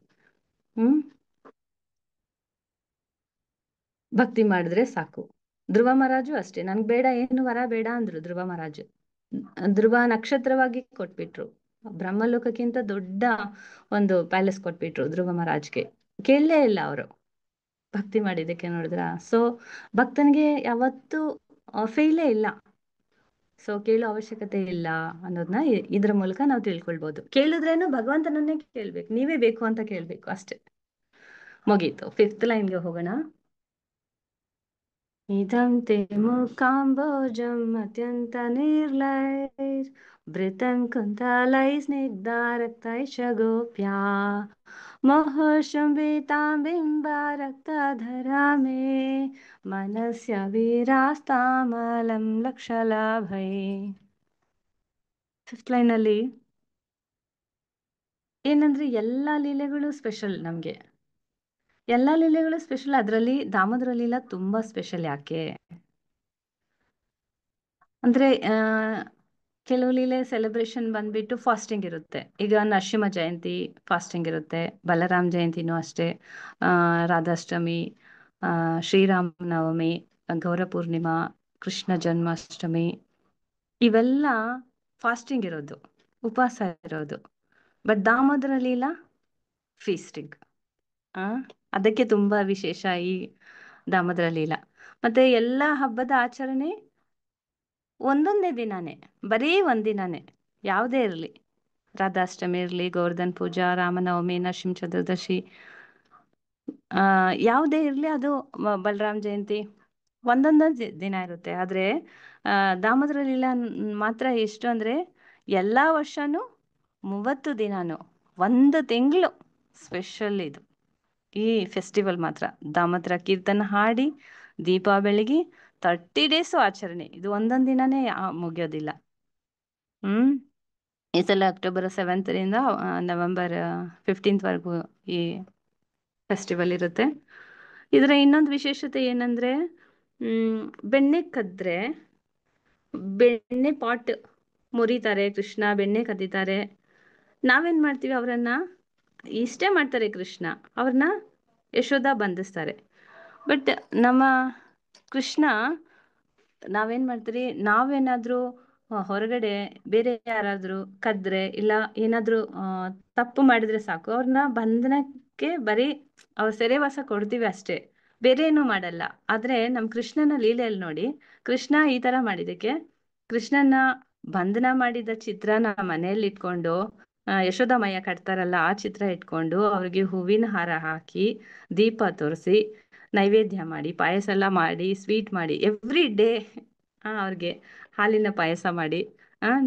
ಭಕ್ತಿ ಮಾಡಿದ್ರೆ ಸಾಕು. ಧ್ರುವ ಮಹಾರಾಜು ಅಷ್ಟೇ, ನನ್ಗೆ ಬೇಡ, ಏನು ವರ ಬೇಡ ಅಂದ್ರು ಧ್ರುವ ಮಹಾರಾಜು. ಧ್ರುವ ನಕ್ಷತ್ರವಾಗಿ ಕೊಟ್ಬಿಟ್ರು, ಬ್ರಹ್ಮಲೋಕಕ್ಕಿಂತ ದೊಡ್ಡ ಒಂದು ಪ್ಯಾಲೇಸ್ ಕೊಟ್ಬಿಟ್ರು ಧ್ರುವ ಮಹಾರಾಜ್ಗೆ. ಕೇಳಲೇ ಇಲ್ಲ ಅವರು, ಭಕ್ತಿ ಮಾಡಿದ್ದಕ್ಕೆ ನೋಡಿದ್ರ. ಸೊ ಭಕ್ತನಿಗೆ ಯಾವತ್ತೂ ಫೇಲೇ ಇಲ್ಲ. ಸೊ ಕೇಳೋ ಅವಶ್ಯಕತೆ ಇಲ್ಲ ಅನ್ನೋದನ್ನ ಇದ್ರ ಮೂಲಕ ನಾವು ತಿಳ್ಕೊಳ್ಬಹುದು. ಕೇಳಿದ್ರೇನು ಭಗವಂತನನ್ನೇ ಕೇಳ್ಬೇಕು, ನೀವೇ ಬೇಕು ಅಂತ ಕೇಳ್ಬೇಕು ಅಷ್ಟೇ. ಮುಗೀತು. 5th ಲೈನ್ಗೆ ಹೋಗೋಣ. ಇದಂ ತೇ ಮುಖಾಂಬೋಜಂ ಅತ್ಯಂತ ನಿರ್ಲೈರ್ಭೃತಂ ಕುಂತಲೈಸ್ನಿಗ್ಧಾರಕ್ತೈಶ್ಚ ಗೋಪ್ಯಾ ಮೋಹಶಂಬಿತಾಂ ಬಿಂಬಾರಕ್ತಧರಾ ಮೇ ಮನಸ್ಯ ವೀರಾಸ್ತಾಮಲಂ ಲಕ್ಷಲಾಭೈ. 5th ಲೈನಲ್ಲಿ ಏನಂದ್ರೆ ಎಲ್ಲಾ ಲೀಲೆಗಳು ಸ್ಪೆಷಲ್ ನಮ್ಗೆ, ಎಲ್ಲಾ ಲೀಲೆಗಳು ಸ್ಪೆಷಲ್. ಅದರಲ್ಲಿ ದಾಮೋದರ ಲೀಲಾ ತುಂಬಾ ಸ್ಪೆಷಲ್. ಯಾಕೆ ಅಂದ್ರೆ ಕೆಲವು ಲೀಲೆ ಸೆಲೆಬ್ರೇಷನ್ ಬಂದ್ಬಿಟ್ಟು ಫಾಸ್ಟಿಂಗ್ ಇರುತ್ತೆ. ಈಗ ನರಸಿಂಹ ಜಯಂತಿ ಫಾಸ್ಟಿಂಗ್ ಇರುತ್ತೆ, ಬಲರಾಮ್ ಜಯಂತಿನೂ ಅಷ್ಟೇ, ರಾಧಾಷ್ಟಮಿ, ಶ್ರೀರಾಮ ನವಮಿ, ಗೌರ ಪೂರ್ಣಿಮಾ, ಕೃಷ್ಣ ಜನ್ಮಾಷ್ಟಮಿ, ಇವೆಲ್ಲ ಫಾಸ್ಟಿಂಗ್ ಇರೋದು, ಉಪವಾಸ ಇರೋದು. But Damodara Lila feasting. ಅದಕ್ಕೆ ತುಂಬಾ ವಿಶೇಷ ಈ ದಾಮೋದರ ಲೀಲಾ. ಮತ್ತೆ ಎಲ್ಲ ಹಬ್ಬದ ಆಚರಣೆ ಒಂದೊಂದೇ ದಿನಾನೇ, ಬರೀ ಒಂದಿನಾನೇ, ಯಾವುದೇ ಇರಲಿ, ರಾಧಾಷ್ಟಮಿ ಇರಲಿ, ಗೋವರ್ಧನ್ ಪೂಜಾ, ರಾಮನವಮಿ, ನರಸಿಂಹ ಚತುರ್ದಶಿ, ಯಾವುದೇ ಇರಲಿ, ಅದು ಬಲರಾಮ್ ಜಯಂತಿ, ಒಂದೊಂದೊಂದು ದಿನ ಇರುತ್ತೆ. ಆದರೆ ದಾಮೋದರ ಲೀಲಾ ಮಾತ್ರ ಎಷ್ಟು ಅಂದರೆ ಎಲ್ಲ ವರ್ಷನೂ 30 ದಿನಾನು, ಒಂದು ತಿಂಗಳು ಸ್ಪೆಷಲ್ ಇದು ಈ ಫೆಸ್ಟಿವಲ್ ಮಾತ್ರ. ದಾಮೋದರ ಕೀರ್ತನ ಹಾಡಿ ದೀಪ ಬೆಳಗಿ 30 ಡೇಸು ಆಚರಣೆ. ಇದು ಒಂದೊಂದು ದಿನನೇ ಮುಗಿಯೋದಿಲ್ಲ. ಈ ಸಲ ಅಕ್ಟೋಬರ್ 7ರಿಂದ ನವೆಂಬರ್ 15ವರೆಗೂ ಈ ಫೆಸ್ಟಿವಲ್ ಇರುತ್ತೆ. ಇದರ ಇನ್ನೊಂದು ವಿಶೇಷತೆ ಏನಂದರೆ, ಬೆಣ್ಣೆ ಕದ್ರೆ ಬೆಣ್ಣೆ ಪಾಟ್ ಮುರಿತಾರೆ, ಕೃಷ್ಣ ಬೆಣ್ಣೆ ಕದೀತಾರೆ. ನಾವೇನು ಮಾಡ್ತೀವಿ, ಅವರನ್ನು ಇಷ್ಟೇ ಮಾಡ್ತಾರೆ ಕೃಷ್ಣ, ಅವ್ರನ್ನ ಯಶೋಧ ಬಂಧಿಸ್ತಾರೆ. ಬಟ್ ನಮ್ಮ ಕೃಷ್ಣ ನಾವೇನು ಮಾಡ್ತೀರಿ, ನಾವೇನಾದರೂ ಹೊರಗಡೆ ಬೇರೆ ಯಾರಾದರೂ ಕದ್ರೆ ಇಲ್ಲ ಏನಾದರೂ ತಪ್ಪು ಮಾಡಿದರೆ ಸಾಕು, ಅವ್ರನ್ನ ಬಂಧನಕ್ಕೆ ಬರೀ ಅವ್ರ ಸೆರೆವಾಸ ಕೊಡ್ತೀವಿ ಅಷ್ಟೇ, ಬೇರೆ ಏನೂ ಮಾಡಲ್ಲ. ಆದರೆ ನಮ್ಮ ಕೃಷ್ಣನ ಲೀಲೆಯಲ್ಲಿ ನೋಡಿ, ಕೃಷ್ಣ ಈ ಥರ ಮಾಡಿದ್ದಕ್ಕೆ ಕೃಷ್ಣನ ಬಂಧನ ಮಾಡಿದ ಚಿತ್ರನ ಮನೆಯಲ್ಲಿ ಇಟ್ಕೊಂಡು, ಯಶೋದಮಯ್ಯ ಕಟ್ತಾರಲ್ಲ ಆ ಚಿತ್ರ ಇಟ್ಕೊಂಡು ಅವ್ರಿಗೆ ಹೂವಿನ ಹಾರ ಹಾಕಿ ದೀಪ ತೋರಿಸಿ ನೈವೇದ್ಯ ಮಾಡಿ ಪಾಯಸ ಎಲ್ಲ ಮಾಡಿ ಸ್ವೀಟ್ ಮಾಡಿ ಎವ್ರಿ ಡೇ ಅವ್ರಿಗೆ ಹಾಲಿನ ಪಾಯಸ ಮಾಡಿ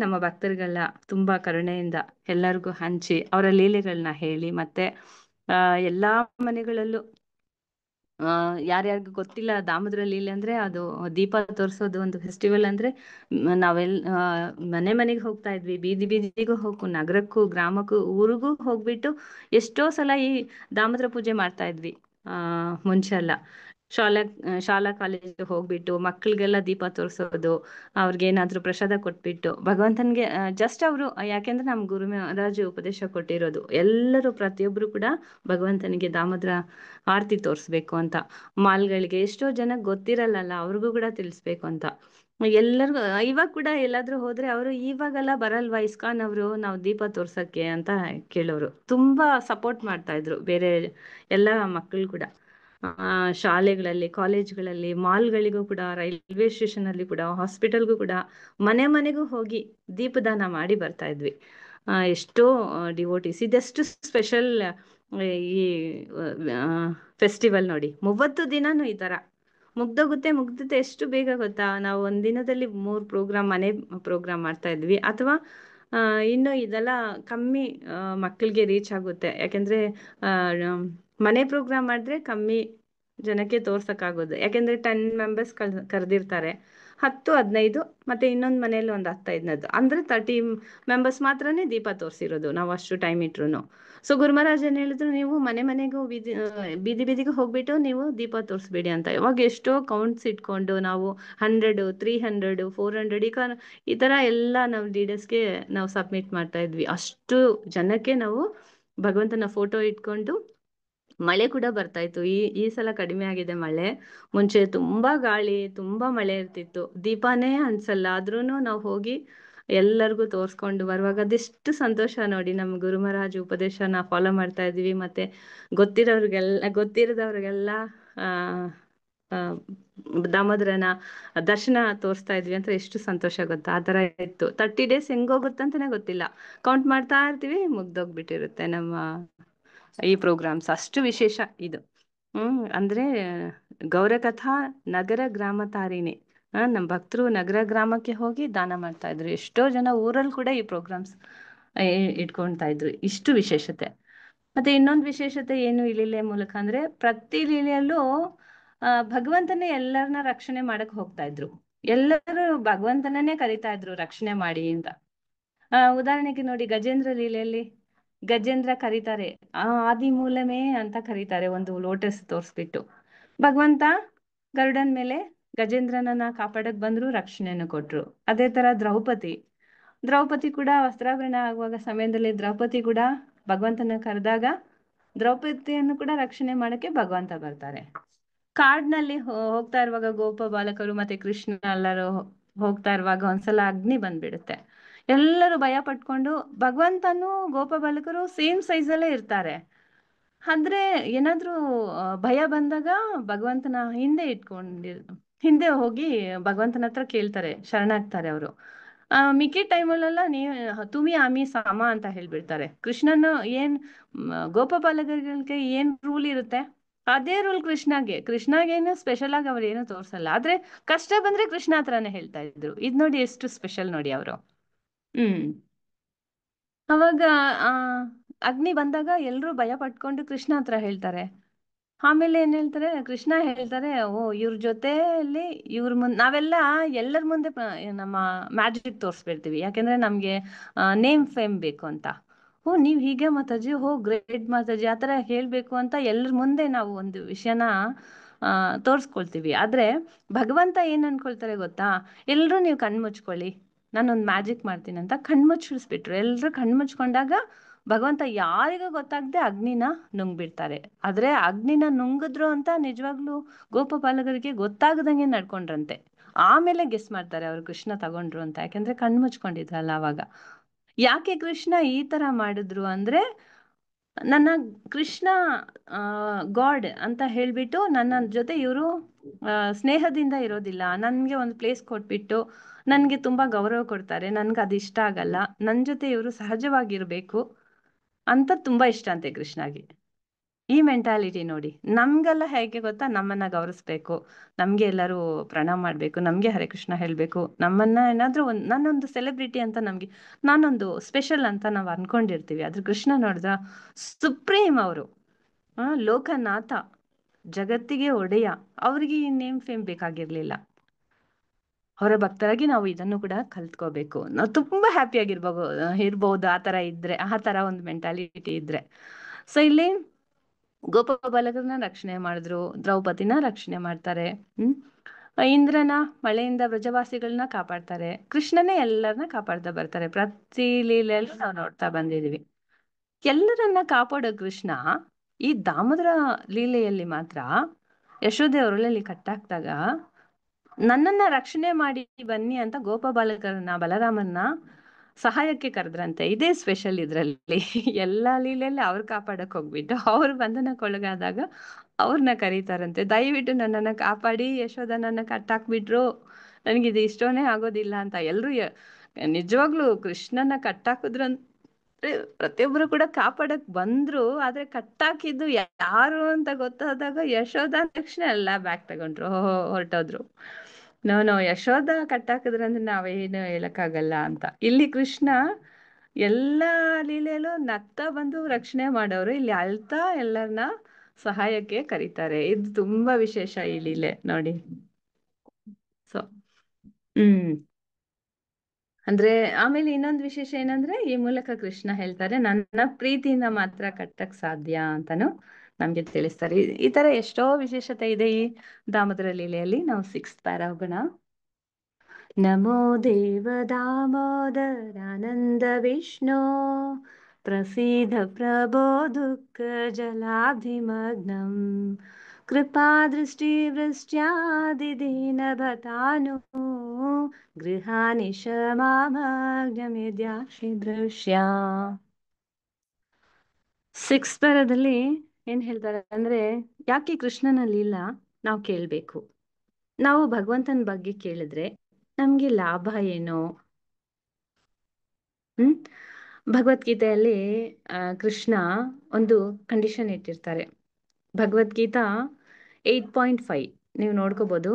ನಮ್ಮ ಭಕ್ತರಿಗೆಲ್ಲ ತುಂಬ ಕರುಣೆಯಿಂದ ಎಲ್ಲರಿಗೂ ಹಂಚಿ ಅವರ ಲೀಲೆಗಳನ್ನ ಹೇಳಿ, ಮತ್ತು ಎಲ್ಲ ಮನೆಗಳಲ್ಲೂ ಯಾರ್ಯಾರಿಗೂ ಗೊತ್ತಿಲ್ಲ ದಾಮೋದರ ಲೀಲೆ ಅಂದರೆ ಅದು ದೀಪ ತೋರಿಸೋದು ಒಂದು ಫೆಸ್ಟಿವಲ್ ಅಂದರೆ, ಮನೆ ಮನೆಗೆ ಹೋಗ್ತಾ ಇದ್ವಿ, ಬೀದಿ ಬೀದಿಗೂ ಹೋಗು, ನಗರಕ್ಕೂ ಗ್ರಾಮಕ್ಕೂ ಊರಿಗೂ ಹೋಗ್ಬಿಟ್ಟು ಎಷ್ಟೋ ಸಲ ಈ ದಾಮೋದರ ಪೂಜೆ ಮಾಡ್ತಾ ಇದ್ವಿ. ಮುಂಚೆ ಎಲ್ಲ ಶಾಲಾ ಕಾಲೇಜಿಗೆ ಹೋಗ್ಬಿಟ್ಟು ಮಕ್ಕಳಿಗೆಲ್ಲ ದೀಪ ತೋರಿಸೋದು, ಅವ್ರಿಗೇನಾದರೂ ಪ್ರಸಾದ ಕೊಟ್ಬಿಟ್ಟು ಭಗವಂತನಿಗೆ ಜಸ್ಟ್ ಅವರು, ಯಾಕೆಂದ್ರೆ ನಮ್ಮ ಗುರುರಾಜು ಉಪದೇಶ ಕೊಟ್ಟಿರೋದು ಎಲ್ಲರೂ ಪ್ರತಿಯೊಬ್ಬರು ಕೂಡ ಭಗವಂತನಿಗೆ ದಾಮೋದರ ಆರತಿ ತೋರಿಸ್ಬೇಕು ಅಂತ. ಮಾಲ್ಗಳಿಗೆ ಎಷ್ಟೋ ಜನಕ್ಕೆ ಗೊತ್ತಿರಲ್ಲ, ಅವ್ರಿಗೂ ಕೂಡ ತಿಳಿಸ್ಬೇಕು ಅಂತ. ಎಲ್ಲರಿಗೂ ಇವಾಗ ಕೂಡ ಎಲ್ಲಾದ್ರೂ ಹೋದ್ರೆ ಅವರು ಇವಾಗೆಲ್ಲ ಬರಲ್ವಾ ಇಸ್ಕಾನ್ ಅವರು ನಾವು ದೀಪ ತೋರ್ಸಕ್ಕೆ ಅಂತ ಕೇಳೋರು. ತುಂಬಾ ಸಪೋರ್ಟ್ ಮಾಡ್ತಾ ಇದ್ರು ಬೇರೆ ಎಲ್ಲ ಮಕ್ಕಳು ಕೂಡ. ಶಾಲೆಗಳಲ್ಲಿ, ಕಾಲೇಜ್ಗಳಲ್ಲಿ, ಮಾಲ್ಗಳಿಗೂ ಕೂಡ, ರೈಲ್ವೆ ಸ್ಟೇಷನ್ ಅಲ್ಲಿ ಕೂಡ, ಹಾಸ್ಪಿಟಲ್ಗೂ ಕೂಡ, ಮನೆ ಮನೆಗೂ ಹೋಗಿ ದೀಪದಾನ ಮಾಡಿ ಬರ್ತಾ ಇದ್ವಿ. ಎಷ್ಟೋ ಡಿವೋಟೀಸ್. ಇದೆಷ್ಟು ಸ್ಪೆಷಲ್ ಈ ಫೆಸ್ಟಿವಲ್ ನೋಡಿ, 30 ದಿನಾನು ಈ ತರ ಮುಗ್ದೋಗುತ್ತೆ ಎಷ್ಟು ಬೇಗ ಗೊತ್ತಾ. ನಾವು ಒಂದಿನದಲ್ಲಿ 3 ಪ್ರೋಗ್ರಾಮ್, ಮನೆ ಪ್ರೋಗ್ರಾಮ್ ಮಾಡ್ತಾ ಇದ್ವಿ. ಅಥವಾ ಇನ್ನು ಇದೆಲ್ಲ ಕಮ್ಮಿ ಮಕ್ಕಳಿಗೆ ರೀಚ್ ಆಗುತ್ತೆ, ಯಾಕೆಂದ್ರೆ ಮನೆ ಪ್ರೋಗ್ರಾಮ್ ಮಾಡಿದ್ರೆ ಕಮ್ಮಿ ಜನಕ್ಕೆ ತೋರ್ಸಕ್ಕಾಗೋದು, ಯಾಕೆಂದ್ರೆ 10 ಮೆಂಬರ್ಸ್ ಕರೆದಿರ್ತಾರೆ, 10-15, ಮತ್ತೆ ಇನ್ನೊಂದು ಮನೆಯಲ್ಲಿ ಒಂದು 10-15 ಅಂದ್ರೆ 30 ಮೆಂಬರ್ಸ್ ಮಾತ್ರನೇ ದೀಪ ತೋರಿಸಿರೋದು ನಾವು ಅಷ್ಟು ಟೈಮ್ ಇಟ್ರು. ಸೊ ಗುರುಮಹಾರಾಜ್ ಏನ್ ಹೇಳಿದ್ರು, ನೀವು ಮನೆ ಮನೆಗೂ ಬೀದಿ ಬೀದಿಗೂ ಹೋಗ್ಬಿಟ್ಟು ನೀವು ದೀಪ ತೋರಿಸ್ಬೇಡಿ ಅಂತ. ಇವಾಗ ಎಷ್ಟೋ ಕೌಂಟ್ಸ್ ಇಟ್ಕೊಂಡು ನಾವು 100, 300, 400 ಈ ತರ ಎಲ್ಲ ನಾವು ಲೀಡರ್ಸ್ಗೆ ನಾವು ಸಬ್ಮಿಟ್ ಮಾಡ್ತಾ ಇದ್ವಿ. ಅಷ್ಟು ಜನಕ್ಕೆ ನಾವು ಭಗವಂತನ ಫೋಟೋ ಇಟ್ಕೊಂಡು, ಮಳೆ ಕೂಡ ಬರ್ತಾ ಇತ್ತು. ಈ ಸಲ ಕಡಿಮೆ ಆಗಿದೆ ಮಳೆ. ಮುಂಚೆ ತುಂಬಾ ಗಾಳಿ, ತುಂಬಾ ಮಳೆ ಇರ್ತಿತ್ತು, ದೀಪಾನೇ ಅನ್ಸಲ್ಲ. ಆದ್ರೂ ನಾವು ಹೋಗಿ ಎಲ್ಲರಿಗೂ ತೋರ್ಸ್ಕೊಂಡು ಬರುವಾಗ ಅದೆಷ್ಟು ಸಂತೋಷ ನೋಡಿ. ನಮ್ಮ ಗುರು ಮಹಾರಾಜ್ ಉಪದೇಶನ ಫಾಲೋ ಮಾಡ್ತಾ ಇದೀವಿ, ಮತ್ತೆ ಗೊತ್ತಿರದವ್ರಿಗೆಲ್ಲ ದಾಮೋದರನ ದರ್ಶನ ತೋರಿಸ್ತಾ ಇದ್ವಿ ಅಂತ ಎಷ್ಟು ಸಂತೋಷ ಗೊತ್ತಾ. ಆ ಥರ ಇತ್ತು. 30 ಡೇಸ್ ಹೆಂಗೋಗುತ್ತಂತಾನೆ ಗೊತ್ತಿಲ್ಲ, ಕೌಂಟ್ ಮಾಡ್ತಾ ಇರ್ತೀವಿ, ಮುಗ್ದೋಗ್ಬಿಟ್ಟಿರುತ್ತೆ ನಮ್ಮ ಈ ಪ್ರೋಗ್ರಾಮ್ಸ್. ಅಷ್ಟು ವಿಶೇಷ ಇದು. ಅಂದ್ರೆ ಗೌರಕಥಾ ನಗರ ಗ್ರಾಮ ತಾರಿಣಿ, ನಮ್ಮ ಭಕ್ತರು ನಗರ ಗ್ರಾಮಕ್ಕೆ ಹೋಗಿ ದಾನ ಮಾಡ್ತಾ ಇದ್ರು. ಎಷ್ಟೋ ಜನ ಊರಲ್ಲಿ ಕೂಡ ಈ ಪ್ರೋಗ್ರಾಮ್ಸ್ ಇಟ್ಕೊಳ್ತಾ ಇದ್ರು. ಇಷ್ಟು ವಿಶೇಷತೆ. ಮತ್ತೆ ಇನ್ನೊಂದು ವಿಶೇಷತೆ ಏನು ಈ ಲೀಲೆ ಮೂಲಕ ಅಂದ್ರೆ, ಪ್ರತಿ ಲೀಲೆಯಲ್ಲೂ ಭಗವಂತನೇ ಎಲ್ಲರನ್ನ ರಕ್ಷಣೆ ಮಾಡಕ್ ಹೋಗ್ತಾ ಇದ್ರು. ಎಲ್ಲರೂ ಭಗವಂತನನ್ನೇ ಕರಿತಾ ಇದ್ರು ರಕ್ಷಣೆ ಮಾಡಿ ಅಂತ. ಉದಾಹರಣೆಗೆ ನೋಡಿ, ಗಜೇಂದ್ರ ಲೀಲೆಯಲ್ಲಿ ಗಜೇಂದ್ರ ಕರೀತಾರೆ, ಆದಿ ಮೂಲಮೇ ಅಂತ ಕರೀತಾರೆ, ಒಂದು ಲೋಟಸ್ ತೋರಿಸ್ಬಿಟ್ಟು. ಭಗವಂತ ಗರುಡನ್ ಮೇಲೆ ಗಜೇಂದ್ರನನ್ನ ಕಾಪಾಡಕ್ ಬಂದ್ರು, ರಕ್ಷಣೆಯನ್ನು ಕೊಟ್ರು. ಅದೇ ತರ ದ್ರೌಪದಿ ಕೂಡ ವಸ್ತ್ರಾಭರಣ ಆಗುವಾಗ ಸಮಯದಲ್ಲಿ ದ್ರೌಪದಿ ಕೂಡ ಭಗವಂತನ ಕರೆದಾಗ ದ್ರೌಪದಿಯನ್ನು ಕೂಡ ರಕ್ಷಣೆ ಮಾಡಕ್ಕೆ ಭಗವಂತ ಬರ್ತಾರೆ. ಕಾಡ್ನಲ್ಲಿ ಹೋಗ್ತಾ ಇರುವಾಗ ಗೋಪ ಬಾಲಕರು ಮತ್ತೆ ಕೃಷ್ಣ ಎಲ್ಲರೂ ಹೋಗ್ತಾ ಇರುವಾಗ ಒಂದ್ಸಲ ಅಗ್ನಿ ಬಂದ್ಬಿಡುತ್ತೆ. ಎಲ್ಲರೂ ಭಯ ಪಟ್ಕೊಂಡು, ಭಗವಂತನು ಗೋಪ ಬಾಲಕರು ಸೇಮ್ ಸೈಜಲ್ಲೇ ಇರ್ತಾರೆ. ಆದ್ರೆ ಏನಾದ್ರೂ ಭಯ ಬಂದಾಗ ಭಗವಂತನ ಹಿಂದೆ ಹೋಗಿ ಭಗವಂತನ ಹತ್ರ ಕೇಳ್ತಾರೆ, ಶರಣಾಗ್ತಾರೆ ಅವರು. ಮಿಕ್ಕಿ ಟೈಮಲ್ಲೆಲ್ಲ ತುಮಿ ಆಮಿ ಸಾಮ ಅಂತ ಹೇಳ್ಬಿಡ್ತಾರೆ. ಕೃಷ್ಣನು ಗೋಪಬಾಲಕರಿಗೆ ಏನ್ ರೂಲ್ ಇರುತ್ತೆ ಅದೇ ರೂಲ್ ಕೃಷ್ಣಗೇನು ಸ್ಪೆಷಲ್ ಆಗಿ ಅವ್ರು ಏನು ತೋರ್ಸಲ್ಲ. ಆದ್ರೆ ಕಷ್ಟ ಬಂದ್ರೆ ಕೃಷ್ಣ ಹತ್ರನೇ ಹೇಳ್ತಾ ಇದ್ರು. ಇದ್ ನೋಡಿ ಎಷ್ಟು ಸ್ಪೆಷಲ್ ನೋಡಿ ಅವರು. ಹ್ಮ್ ಅವಾಗ ಆ ಅಗ್ನಿ ಬಂದಾಗ ಎಲ್ರೂ ಭಯ ಪಟ್ಕೊಂಡು ಕೃಷ್ಣ ಹತ್ರ ಹೇಳ್ತಾರೆ. ಆಮೇಲೆ ಏನ್ ಹೇಳ್ತಾರೆ, ಕೃಷ್ಣ ಹೇಳ್ತಾರೆ, ಓ ಇವ್ರ ಜೊತೆಯಲ್ಲಿ ನಾವೆಲ್ಲ ಎಲ್ಲರ ಮುಂದೆ ನಮ್ಮ ಮ್ಯಾಜಿಕ್ ತೋರಿಸ್ಬಿಡ್ತೀವಿ, ಯಾಕೆಂದ್ರೆ ನಮ್ಗೆ ನೇಮ್ ಫೇಮ್ ಬೇಕು ಅಂತ. ಓ ನೀವ್ ಹೀಗೆ ಮಾತಾಜಿ, ಹೋ ಗ್ರೇಟ್ ಮಾತಾಜಿ, ಆತರ ಹೇಳ್ಬೇಕು ಅಂತ ಎಲ್ಲರ ಮುಂದೆ ನಾವು ಒಂದು ವಿಷಯನ ತೋರ್ಸ್ಕೊಳ್ತೀವಿ. ಆದ್ರೆ ಭಗವಂತ ಏನ್ ಅನ್ಕೊಳ್ತಾರೆ ಗೊತ್ತಾ, ಎಲ್ರೂ ನೀವು ಕಣ್ಮುಚ್ಕೊಳ್ಳಿ, ನಾನೊಂದು ಮ್ಯಾಜಿಕ್ ಮಾಡ್ತೀನಿ ಅಂತ ಕಣ್ಮುಚ್ಚಿಸ್ಬಿಟ್ರು. ಎಲ್ರು ಕಣ್ಮುಚ್ಕೊಂಡಾಗ ಭಗವಂತ ಯಾರಿಗೂ ಗೊತ್ತಾಗದೆ ಅಗ್ನಿನ ನುಂಗ್ಬಿಡ್ತಾರೆ. ಆದ್ರೆ ಅಗ್ನಿನ ನುಂಗಿದ್ರು ಅಂತ ನಿಜವಾಗ್ಲೂ ಗೋಪಬಾಲಕರಿಗೆ ಗೊತ್ತಾಗದಂಗೆ ನಡ್ಕೊಂಡ್ರಂತೆ. ಆಮೇಲೆ ಗೆಸ್ ಮಾಡ್ತಾರೆ ಅವ್ರು ಕೃಷ್ಣ ತಗೊಂಡ್ರು ಅಂತ, ಯಾಕೆಂದ್ರೆ ಕಣ್ಮುಚ್ಕೊಂಡಿದ್ರಲ್ಲ ಅವಾಗ. ಯಾಕೆ ಕೃಷ್ಣ ಈ ತರ ಮಾಡಿದ್ರು ಅಂದ್ರೆ, ನನ್ನ ಕೃಷ್ಣ ಗಾಡ್ ಅಂತ ಹೇಳ್ಬಿಟ್ಟು ನನ್ನ ಜೊತೆ ಇವರು ಸ್ನೇಹದಿಂದ ಇರೋದಿಲ್ಲ, ನನ್ಗೆ ಒಂದು ಪ್ಲೇಸ್ ಕೊಟ್ಬಿಟ್ಟು ನನ್ಗೆ ತುಂಬಾ ಗೌರವ ಕೊಡ್ತಾರೆ, ನನ್ಗೆ ಅದು ಇಷ್ಟ ಆಗಲ್ಲ, ನನ್ ಜೊತೆ ಇವರು ಸಹಜವಾಗಿರ್ಬೇಕು ಅಂತ ತುಂಬಾ ಇಷ್ಟ ಅಂತೆ ಕೃಷ್ಣಗೆ. ಈ ಮೆಂಟಾಲಿಟಿ ನೋಡಿ. ನಮ್ಗೆಲ್ಲ ಹೇಗೆ ಗೊತ್ತಾ, ನಮ್ಮನ್ನ ಗೌರವಿಸ್ಬೇಕು, ನಮ್ಗೆ ಎಲ್ಲರೂ ಪ್ರಣಾಮ ಮಾಡ್ಬೇಕು, ನಮ್ಗೆ ಹರೇ ಕೃಷ್ಣ ಹೇಳ್ಬೇಕು, ನಮ್ಮನ್ನ ಏನಾದ್ರೂ ನಾನೊಂದು ಸೆಲೆಬ್ರಿಟಿ ಅಂತ, ನಾನೊಂದು ಸ್ಪೆಷಲ್ ಅಂತ ನಾವು ಅನ್ಕೊಂಡಿರ್ತೀವಿ. ಆದ್ರೆ ಕೃಷ್ಣ ನೋಡಿದ್ರ ಸುಪ್ರೀಂ ಅವರು, ಲೋಕನಾಥ, ಜಗತ್ತಿಗೆ ಒಡೆಯ. ಅವ್ರಿಗೆ ಈ ನೇಮ್ ಫೇಮ್ ಬೇಕಾಗಿರ್ಲಿಲ್ಲ. ಅವರ ಭಕ್ತರಾಗಿ ನಾವು ಇದನ್ನು ಕೂಡ ಕಲ್ತ್ಕೋಬೇಕು. ನಾವು ತುಂಬಾ ಹ್ಯಾಪಿ ಇರ್ಬಹುದು ಆ ತರ ಇದ್ರೆ, ಆ ತರ ಒಂದು ಮೆಂಟಾಲಿಟಿ ಇದ್ರೆ. ಸೊ ಇಲ್ಲಿ ಗೋಪ ಬಾಲಕರನ್ನ ರಕ್ಷಣೆ ಮಾಡಿದ್ರು, ದ್ರೌಪದಿನ ರಕ್ಷಣೆ ಮಾಡ್ತಾರೆ. ಇಂದ್ರನ ಮಳೆಯಿಂದ ಬ್ರಜವಾಸಿಗಳನ್ನ ಕಾಪಾಡ್ತಾರೆ. ಕೃಷ್ಣನೇ ಎಲ್ಲರನ್ನ ಕಾಪಾಡ್ತಾ ಬರ್ತಾರೆ. ಪ್ರತಿ ಲೀಲೆಯಲ್ಲಿ ನಾವು ನೋಡ್ತಾ ಬಂದಿದೀವಿ. ಎಲ್ಲರನ್ನ ಕಾಪಾಡೋ ಕೃಷ್ಣ ಈ ದಾಮೋದರ ಲೀಲೆಯಲ್ಲಿ ಮಾತ್ರ ಯಶೋದೆ ಅವರಲ್ಲಿ ಕಟ್ಟಾಕ್ದಾಗ ನನ್ನನ್ನ ರಕ್ಷಣೆ ಮಾಡಿ ಬನ್ನಿ ಅಂತ ಗೋಪ ಬಾಲಕರನ್ನ, ಬಲರಾಮನ್ನ ಸಹಾಯಕ್ಕೆ ಕರೆದ್ರಂತೆ. ಇದೇ ಸ್ಪೆಷಲ್ ಇದ್ರಲ್ಲಿ. ಎಲ್ಲಾ ಲೀಲೆಯಲ್ಲಿ ಅವ್ರು ಕಾಪಾಡಕ್ ಹೋಗ್ಬಿಟ್ಟು ಅವ್ರು ಬಂಧನಕ್ಕೊಳಗಾದಾಗ ಅವ್ರನ್ನ ಕರೀತಾರಂತೆ, ದಯವಿಟ್ಟು ನನ್ನನ್ನ ಕಾಪಾಡಿ, ಯಶೋದ ನನ್ನ ಕಟ್ಟಾಕ್ಬಿಟ್ರು, ನನ್ಗಿದು ಇಷ್ಟೋನೇ ಆಗೋದಿಲ್ಲ ಅಂತ. ಎಲ್ರು ನಿಜವಾಗ್ಲು ಕೃಷ್ಣನ ಕಟ್ಟಾಕಿದ್ರಂತೆ ಪ್ರತಿಯೊಬ್ರು ಕೂಡ ಕಾಪಾಡಕ್ ಬಂದ್ರು. ಆದ್ರೆ ಕಟ್ಟಾಕಿದ್ದು ಯಾರು ಅಂತ ಗೊತ್ತಾದಾಗ ಯಶೋದ ತಕ್ಷಣ ಎಲ್ಲ ಬ್ಯಾಗ್ ತಗೊಂಡ್ರು, ಹೊರಟೋದ್ರು. ನೋ ಯಶೋದ ಕಟ್ಟಾಕಿದ್ರಂದ್ರೆ ನಾವೇನು ಹೇಳಕ್ಕಾಗಲ್ಲ ಅಂತ. ಇಲ್ಲಿ ಕೃಷ್ಣ ಎಲ್ಲಾ ಲೀಲೆಯಲ್ಲೂ ನಗ್ತಾ ಬಂದು ರಕ್ಷಣೆ ಮಾಡೋರು, ಇಲ್ಲಿ ಅಳ್ತಾ ಎಲ್ಲರನ್ನ ಸಹಾಯಕ್ಕೆ ಕರೀತಾರೆ. ಇದು ತುಂಬಾ ವಿಶೇಷ ಈ ಲೀಲೆ ನೋಡಿ. ಸೊ ಅಂದ್ರೆ ಆಮೇಲೆ ಇನ್ನೊಂದು ವಿಶೇಷ ಏನಂದ್ರೆ, ಈ ಮೂಲಕ ಕೃಷ್ಣ ಹೇಳ್ತಾರೆ, ನನ್ನ ಪ್ರೀತಿಯಿಂದ ಮಾತ್ರ ಕಟ್ಟಕ್ ಸಾಧ್ಯ ಅಂತಾನು ನಮ್ಗೆ ತಿಳಿಸ್ತಾರೆ. ಈ ತರ ಎಷ್ಟೋ ವಿಶೇಷತೆ ಇದೆ ಈ ದಾಮೋದರ ಲೀಲೆಯಲ್ಲಿ. ನಾವು 6th ಪ್ಯಾರಾ ಹೋಗೋಣ. ನಮೋ ದೇವ ದಾಮೋದರಾನಂದ ವಿಷ್ಣು ಪ್ರಸೀದ ಪ್ರಭೋ ದುಃಖ ಜಲಾಧಿಮಗ್ನಂ ಕೃಪಾ ದೃಷ್ಟಿ ವೃಷ್ಟ್ಯಾದಿದೀನಭತಾನು ಗೃಹಾನಿ ಶಮಾಮಗ್ನಮಿದ್ಯಾಕ್ಷಿ ದೃಶ್ಯ. 6th ಪ್ಯಾರಾದಲ್ಲಿ ಏನ್ ಹೇಳ್ತಾರೆ ಅಂದ್ರೆ, ಯಾಕೆ ಕೃಷ್ಣನ ಲೀಲಾ ನಾವು ಕೇಳ್ಬೇಕು, ನಾವು ಭಗವಂತನ ಬಗ್ಗೆ ಕೇಳಿದ್ರೆ ನಮ್ಗೆ ಲಾಭ ಏನು? ಭಗವದ್ಗೀತೆಯಲ್ಲಿ ಕೃಷ್ಣ ಒಂದು ಕಂಡೀಷನ್ ಇಟ್ಟಿರ್ತಾರೆ. ಭಗವದ್ಗೀತಾ 8.5 ನೀವು ನೋಡ್ಕೋಬಹುದು.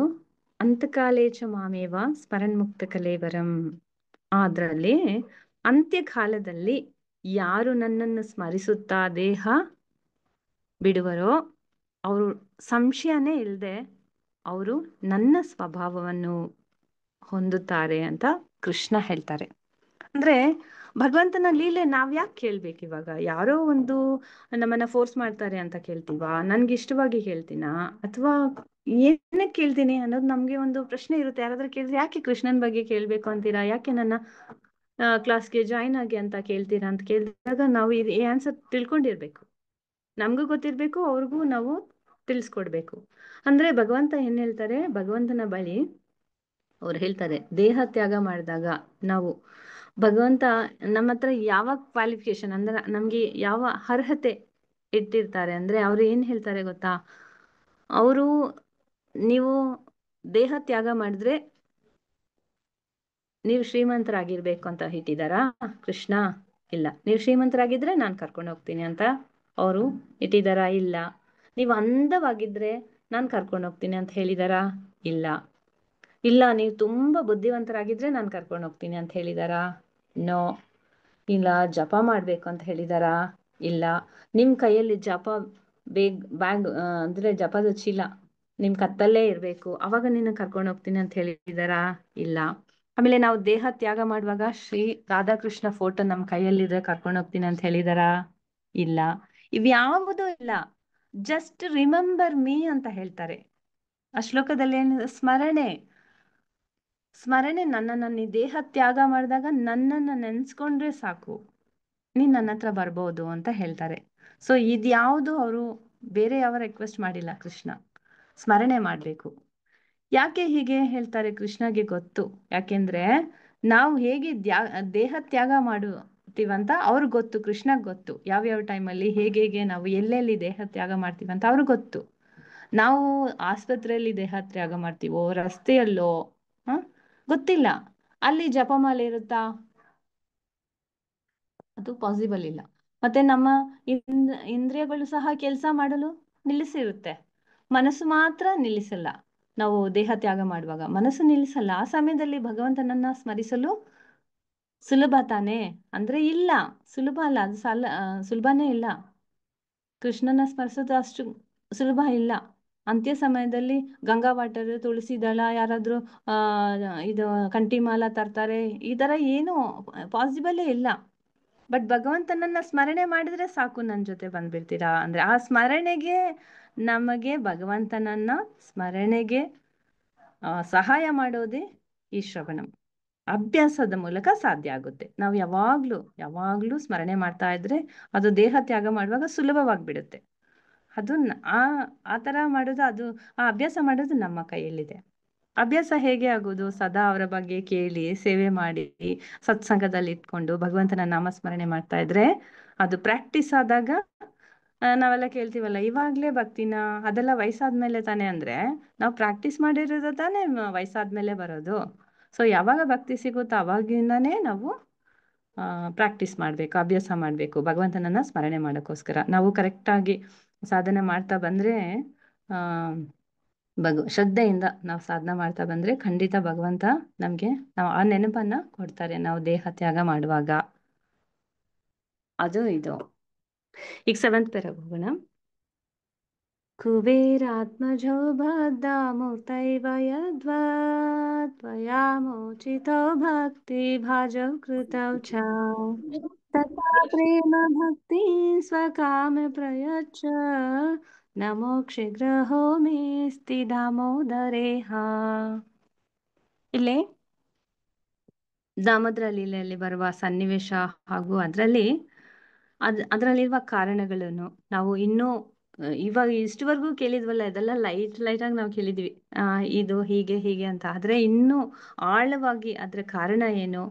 ಅಂತಕಾಲೇಚ ಮಾಮೇವ ಸ್ಮರನ್ಮುಕ್ತ ಕಲೇವರಂ. ಅದ್ರಲ್ಲಿ ಅಂತ್ಯಕಾಲದಲ್ಲಿ ಯಾರು ನನ್ನನ್ನು ಸ್ಮರಿಸುತ್ತಾ ದೇಹ ಬಿಡುವರೋ ಅವರು ಸಂಶಯನೇ ಇಲ್ಲದೆ ಅವರು ನನ್ನ ಸ್ವಭಾವವನ್ನು ಹೊಂದುತ್ತಾರೆ ಅಂತ ಕೃಷ್ಣ ಹೇಳ್ತಾರೆ. ಅಂದ್ರೆ ಭಗವಂತನ ಲೀಲೆ ನಾವ್ ಯಾಕೆ ಕೇಳ್ಬೇಕು? ಇವಾಗ ಯಾರೋ ಒಂದು ನಮ್ಮನ್ನ ಫೋರ್ಸ್ ಮಾಡ್ತಾರೆ ಅಂತ ಕೇಳ್ತೀವಾ, ನನ್ಗೆ ಇಷ್ಟವಾಗಿ ಕೇಳ್ತೀನಾ, ಅಥವಾ ಏನಕ್ಕೆ ಕೇಳ್ತೀನಿ ಅನ್ನೋದು ನಮ್ಗೆ ಒಂದು ಪ್ರಶ್ನೆ ಇರುತ್ತೆ. ಯಾರಾದ್ರೂ ಕೇಳಿದ್ರೆ ಯಾಕೆ ಕೃಷ್ಣನ್ ಬಗ್ಗೆ ಕೇಳ್ಬೇಕು ಅಂತೀರಾ, ಯಾಕೆ ನನ್ನ ಕ್ಲಾಸ್ಗೆ ಜಾಯಿನ್ ಆಗಿ ಅಂತ ಕೇಳ್ತೀರಾ ಅಂತ ಕೇಳಿದಾಗ ನಾವು ಈ ಆನ್ಸರ್ ತಿಳ್ಕೊಂಡಿರ್ಬೇಕು. ನಮ್ಗೂ ಗೊತ್ತಿರ್ಬೇಕು, ಅವ್ರಿಗೂ ನಾವು ತಿಳಿಸ್ಕೊಡ್ಬೇಕು. ಅಂದ್ರೆ ಭಗವಂತ ಏನ್ ಹೇಳ್ತಾರೆ, ಭಗವಂತನ ಬಳಿ ಅವ್ರು ಹೇಳ್ತಾರೆ ದೇಹ ತ್ಯಾಗ ಮಾಡಿದಾಗ ನಾವು ಭಗವಂತ ನಮ್ಮ ಹತ್ರ ಯಾವ ಕ್ವಾಲಿಫಿಕೇಶನ್ ಅಂದ್ರೆ ನಮ್ಗೆ ಯಾವ ಅರ್ಹತೆ ಇಟ್ಟಿರ್ತಾರೆ ಅಂದ್ರೆ ಅವ್ರು ಏನ್ ಹೇಳ್ತಾರೆ ಗೊತ್ತಾ, ಅವರು ನೀವು ದೇಹ ತ್ಯಾಗ ಮಾಡಿದ್ರೆ ನೀವು ಶ್ರೀಮಂತರಾಗಿರ್ಬೇಕು ಅಂತ ಇಟ್ಟಿದಾರಾ ಕೃಷ್ಣ? ಇಲ್ಲ. ನೀವು ಶ್ರೀಮಂತರಾಗಿದ್ರೆ ನಾನು ಕರ್ಕೊಂಡು ಹೋಗ್ತೀನಿ ಅಂತ ಅವರು ಇಟ್ಟಿದಾರಾ? ಇಲ್ಲ. ನೀವು ಅಂದವಾಗಿದ್ರೆ ನಾನು ಕರ್ಕೊಂಡು ಹೋಗ್ತೀನಿ ಅಂತ ಹೇಳಿದಾರಾ? ಇಲ್ಲ. ಇಲ್ಲ, ನೀವು ತುಂಬಾ ಬುದ್ಧಿವಂತರಾಗಿದ್ರೆ ನಾನು ಕರ್ಕೊಂಡು ಹೋಗ್ತೀನಿ ಅಂತ ಹೇಳಿದಾರಾ? ನೋ. ಇಲ್ಲ, ಜಪ ಮಾಡ್ಬೇಕು ಅಂತ ಹೇಳಿದಾರಾ? ಇಲ್ಲ. ನಿಮ್ ಕೈಯಲ್ಲಿ ಜಪ ಬ್ಯಾಗ್ ಅಂದ್ರೆ ಜಪದ ಚೀಲ ನಿಮ್ ಕತ್ತಲ್ಲೇ ಇರ್ಬೇಕು, ಅವಾಗ ನಿನ್ನ ಕರ್ಕೊಂಡು ಹೋಗ್ತೀನಿ ಅಂತ ಹೇಳಿದಾರಾ? ಇಲ್ಲ. ಆಮೇಲೆ ನಾವು ದೇಹ ತ್ಯಾಗ ಮಾಡುವಾಗ ಶ್ರೀ ರಾಧಾಕೃಷ್ಣ ಫೋಟೋ ನಮ್ ಕೈಯಲ್ಲಿದ್ರೆ ಕರ್ಕೊಂಡು ಹೋಗ್ತೀನಿ ಅಂತ ಹೇಳಿದಾರಾ? ಇಲ್ಲ. ಇವ್ಯಾವುದೂ ಇಲ್ಲ. ಜಸ್ಟ್ ರಿಮೆಂಬರ್ ಮೀ ಅಂತ ಹೇಳ್ತಾರೆ. ಆ ಶ್ಲೋಕದಲ್ಲಿ ಏನು? ಸ್ಮರಣೆ. ಸ್ಮರಣೆ. ನೀ ದೇಹ ತ್ಯಾಗ ಮಾಡಿದಾಗ ನನ್ನನ್ನು ನೆನ್ಸ್ಕೊಂಡ್ರೆ ಸಾಕು, ನೀನ್ ನನ್ನ ಹತ್ರ ಬರ್ಬೋದು ಅಂತ ಹೇಳ್ತಾರೆ. ಸೊ ಇದ್ಯಾವುದು ಅವರು ಬೇರೆ ಯಾವ ರಿಕ್ವೆಸ್ಟ್ ಮಾಡಿಲ್ಲ ಕೃಷ್ಣ. ಸ್ಮರಣೆ ಮಾಡ್ಬೇಕು. ಯಾಕೆ ಹೀಗೆ ಹೇಳ್ತಾರೆ? ಕೃಷ್ಣಗೆ ಗೊತ್ತು. ಯಾಕೆಂದ್ರೆ ನಾವು ಹೇಗೆ ದೇಹ ತ್ಯಾಗ ಮಾಡುತ್ತೀವಂತ ಅವ್ರಿಗೆ ಗೊತ್ತು, ಕೃಷ್ಣಗ್ ಗೊತ್ತು. ಯಾವ್ಯಾವ ಟೈಮಲ್ಲಿ ಹೇಗೆ ನಾವು ಎಲ್ಲೆಲ್ಲಿ ದೇಹ ತ್ಯಾಗ ಮಾಡ್ತೀವಂತ ಅವ್ರಿಗೆ ಗೊತ್ತು. ನಾವು ಆಸ್ಪತ್ರೆಯಲ್ಲಿ ದೇಹ ತ್ಯಾಗ ಮಾಡ್ತೀವೋ, ರಸ್ತೆಯಲ್ಲೋ, ಗೊತ್ತಿಲ್ಲ. ಅಲ್ಲಿ ಜಪಮಾಲೆ ಇರುತ್ತಾ? ಅದು ಪಾಸಿಬಲ್ ಇಲ್ಲ. ಮತ್ತೆ ನಮ್ಮ ಇಂದ್ರಿಯಗಳು ಸಹ ಕೆಲಸ ಮಾಡಲು ನಿಲ್ಲಿಸಿರುತ್ತೆ, ಮನಸ್ಸು ಮಾತ್ರ ನಿಲ್ಲಿಸಲ್ಲ. ನಾವು ದೇಹ ತ್ಯಾಗ ಮಾಡುವಾಗ ಮನಸ್ಸು ನಿಲ್ಲಿಸಲ್ಲ. ಆ ಸಮಯದಲ್ಲಿ ಭಗವಂತನನ್ನ ಸ್ಮರಿಸಲು ಸುಲಭ ತಾನೇ ಅಂದ್ರೆ ಇಲ್ಲ, ಸುಲಭ ಅಲ್ಲ. ಅದು ಸುಲಭನೇ ಇಲ್ಲ. ಕೃಷ್ಣನ ಸ್ಮರಿಸೋದು ಅಷ್ಟು ಸುಲಭ ಇಲ್ಲ. ಅಂತ್ಯ ಸಮಯದಲ್ಲಿ ಗಂಗಾ ವಾಟರ್, ತುಳಸಿ ದಳ, ಯಾರಾದ್ರೂ ಇದು ಕಂಠಿಮಾಲ ತರ್ತಾರೆ. ಈ ತರ ಏನು ಪಾಸಿಬಲೇ ಇಲ್ಲ. ಬಟ್ ಭಗವಂತನನ್ನ ಸ್ಮರಣೆ ಮಾಡಿದ್ರೆ ಸಾಕು, ನನ್ನ ಜೊತೆ ಬಂದ್ಬಿಡ್ತೀರಾ ಅಂದ್ರೆ ಆ ಸ್ಮರಣೆಗೆ ನಮಗೆ ಭಗವಂತನನ್ನ ಸ್ಮರಣೆಗೆ ಸಹಾಯ ಮಾಡೋದೇ ಈ ಶ್ರವಣಂ. ಅಭ್ಯಾಸದ ಮೂಲಕ ಸಾಧ್ಯ ಆಗುತ್ತೆ. ನಾವು ಯಾವಾಗ್ಲೂ ಸ್ಮರಣೆ ಮಾಡ್ತಾ ಇದ್ರೆ ಅದು ದೇಹ ತ್ಯಾಗ ಮಾಡುವಾಗ ಸುಲಭವಾಗ್ಬಿಡುತ್ತೆ. ಅದು ಆ ತರ ಮಾಡೋದು, ಅದು ಆ ಅಭ್ಯಾಸ ಮಾಡೋದು ನಮ್ಮ ಕೈಯಲ್ಲಿದೆ. ಅಭ್ಯಾಸ ಹೇಗೆ ಆಗೋದು? ಸದಾ ಅವರ ಬಗ್ಗೆ ಕೇಳಿ, ಸೇವೆ ಮಾಡಿ, ಸತ್ಸಂಗದಲ್ಲಿ ಇಟ್ಕೊಂಡು ಭಗವಂತನ ನಾಮಸ್ಮರಣೆ ಮಾಡ್ತಾ ಇದ್ರೆ ಅದು ಪ್ರಾಕ್ಟೀಸ್ ಆದಾಗ ನಾವೆಲ್ಲ ಕೇಳ್ತೀವಲ್ಲ, ಇವಾಗ್ಲೇ ಭಕ್ತಿನ, ಅದೆಲ್ಲ ವಯಸ್ಸಾದ್ಮೇಲೆ ತಾನೇ. ಅಂದ್ರೆ ನಾವು ಪ್ರಾಕ್ಟೀಸ್ ಮಾಡಿರೋದು ತಾನೇ ವಯಸ್ಸಾದ್ಮೇಲೆ ಬರೋದು. ಸೊ ಯಾವಾಗ ಭಕ್ತಿ ಸಿಗುತ್ತೋ ಅವಾಗಿಂದಾನೇ ನಾವು ಪ್ರಾಕ್ಟೀಸ್ ಮಾಡಬೇಕು, ಅಭ್ಯಾಸ ಮಾಡಬೇಕು ಭಗವಂತನನ್ನ ಸ್ಮರಣೆ ಮಾಡೋಕ್ಕೋಸ್ಕರ. ನಾವು ಕರೆಕ್ಟಾಗಿ ಸಾಧನೆ ಮಾಡ್ತಾ ಬಂದ್ರೆ ಶ್ರದ್ಧೆಯಿಂದ ನಾವು ಸಾಧನೆ ಮಾಡ್ತಾ ಬಂದ್ರೆ ಖಂಡಿತ ಭಗವಂತ ನಮ್ಗೆ ಆ ನೆನಪನ್ನ ಕೊಡ್ತಾರೆ ನಾವು ದೇಹ ತ್ಯಾಗ ಮಾಡುವಾಗ. ಅದು ಇದು. ಈಗ 7th ಪ್ಯಾರಾಗ್ ಹೋಗೋಣ. ಕುಬೇರಾತ್ಮಜೋ ಬದ್ಧಾಮೂರ್ತೈವ ಯದ್ವತ್ ತ್ವಯಾ ಮೋಚಿತೋ ಭಕ್ತಿ ಭಾಜೌ ಕೃತೌ ಚ ತಥಾ ಪ್ರೇಮ ಭಕ್ತಿ ಸ್ವಕಾಮ ಪ್ರಯಚ್ಛ ನಮೋ ಕ್ಷಿಗ್ರಹೋ ಮೇಸ್ತಿ ದಾಮೋದರೇಹ. ಇಲ್ಲಿ ದಾಮೋದರ ಲೀಲೆಯಲ್ಲಿ ಬರುವ ಸನ್ನಿವೇಶ ಹಾಗೂ ಅದರಲ್ಲಿರುವ ಕಾರಣಗಳನ್ನು ನಾವು ಇನ್ನೂ ಇವಾಗ ಇಷ್ಟವರೆಗೂ ಕೇಳಿದ್ವಲ್ಲ, ಇದೆಲ್ಲ ಲೈಟ್ ಆಗಿ ನಾವು ಕೇಳಿದ್ವಿ, ಇದು ಹೀಗೆ ಅಂತ. ಆದ್ರೆ ಇನ್ನೂ ಆಳವಾಗಿ ಅದ್ರ ಕಾರಣ ಏನು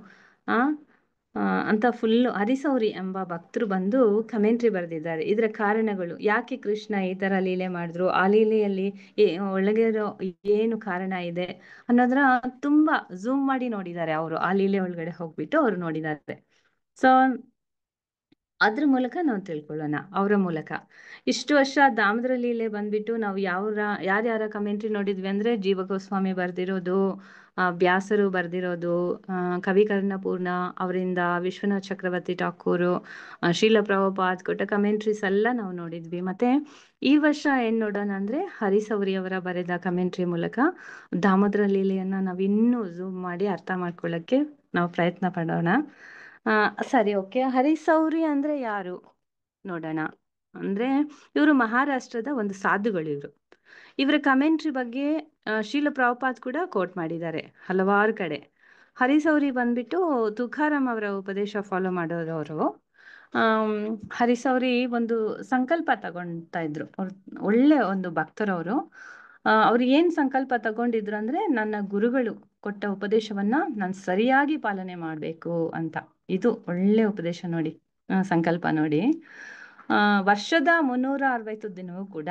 ಅಂತ ಫುಲ್ಲು ಹರಿಸೌರಿ ಎಂಬ ಭಕ್ತರು ಬಂದು ಕಮೆಂಟ್ರಿ ಬರೆದಿದ್ದಾರೆ. ಇದರ ಕಾರಣಗಳು, ಯಾಕೆ ಕೃಷ್ಣ ಈ ತರ ಲೀಲೆ ಮಾಡಿದ್ರು, ಆ ಲೀಲೆಯಲ್ಲಿ ಒಳಗಿರೋ ಏನು ಕಾರಣ ಇದೆ ಅನ್ನೋದ್ರ ತುಂಬಾ ಝೂಮ್ ಮಾಡಿ ನೋಡಿದ್ದಾರೆ ಅವರು. ಆ ಲೀಲೆ ಒಳಗಡೆ ಹೋಗ್ಬಿಟ್ಟು ಅವ್ರು ನೋಡಿದ್ದಾರೆ. ಸೊ ಅದ್ರ ಮೂಲಕ ನಾವು ತಿಳ್ಕೊಳ್ಳೋಣ, ಅವರ ಮೂಲಕ. ಇಷ್ಟು ವರ್ಷ ದಾಮೋದರ ಲೀಲೆ ಬಂದ್ಬಿಟ್ಟು ನಾವು ಯಾರ್ಯಾರ ಕಮೆಂಟ್ರಿ ನೋಡಿದ್ವಿ ಅಂದ್ರೆ, ಜೀವ ಗೋಸ್ವಾಮಿ ಬರ್ದಿರೋದು, ವ್ಯಾಸರು ಬರ್ದಿರೋದು, ಕವಿ ಕರ್ಣಪೂರ್ಣ ಅವರಿಂದ, ವಿಶ್ವನಾಥ್ ಚಕ್ರವರ್ತಿ ಠಾಕೂರು, ಶ್ರೀಲ ಪ್ರಭುಪಾದ್ ಕೊಟ್ಟ ಕಮೆಂಟ್ರೀಸ್ ಎಲ್ಲ ನಾವು ನೋಡಿದ್ವಿ. ಮತ್ತೆ ಈ ವರ್ಷ ಏನ್ ನೋಡೋಣ ಅಂದ್ರೆ, ಹರಿಸೌರಿ ಅವರ ಬರೆದ ಕಮೆಂಟ್ರಿ ಮೂಲಕ ದಾಮೋದರ ಲೀಲೆಯನ್ನ ನಾವು ಇನ್ನೂ ಝೂಮ್ ಮಾಡಿ ಅರ್ಥ ಮಾಡ್ಕೊಳ್ಳಕ್ಕೆ ನಾವು ಪ್ರಯತ್ನ ಪಡೋಣ. ಸರಿ, ಓಕೆ. ಹರಿಸೌರಿ ಅಂದ್ರೆ ಯಾರು ನೋಡೋಣ. ಅಂದ್ರೆ ಇವರು ಮಹಾರಾಷ್ಟ್ರದ ಒಂದು ಸಾಧುಗಳು. ಇವರ ಕಮೆಂಟ್ರಿ ಬಗ್ಗೆ ಶ್ರೀಲ ಪ್ರಭುಪಾದ್ ಕೂಡ ಕೋಟ್ ಮಾಡಿದ್ದಾರೆ ಹಲವಾರು ಕಡೆ. ಹರಿಸೌರಿ ಬಂದ್ಬಿಟ್ಟು ತುಕಾರಾಮ್ ಅವರ ಉಪದೇಶ ಫಾಲೋ ಮಾಡೋದವರು. ಹರಿಸೌರಿ ಒಂದು ಸಂಕಲ್ಪ ತಗೊಳ್ತಾ ಇದ್ರು. ಒಳ್ಳೆ ಒಂದು ಭಕ್ತರವರು. ಅವ್ರು ಏನ್ ಸಂಕಲ್ಪ ತಗೊಂಡಿದ್ರು ಅಂದ್ರೆ, ನನ್ನ ಗುರುಗಳು ಕೊಟ್ಟ ಉಪದೇಶವನ್ನ ನಾನು ಸರಿಯಾಗಿ ಪಾಲನೆ ಮಾಡ್ಬೇಕು ಅಂತ. ಇದು ಒಳ್ಳೆ ಉಪದೇಶ ನೋಡಿ, ಸಂಕಲ್ಪ ನೋಡಿ. ವರ್ಷದ 360 ದಿನವೂ ಕೂಡ,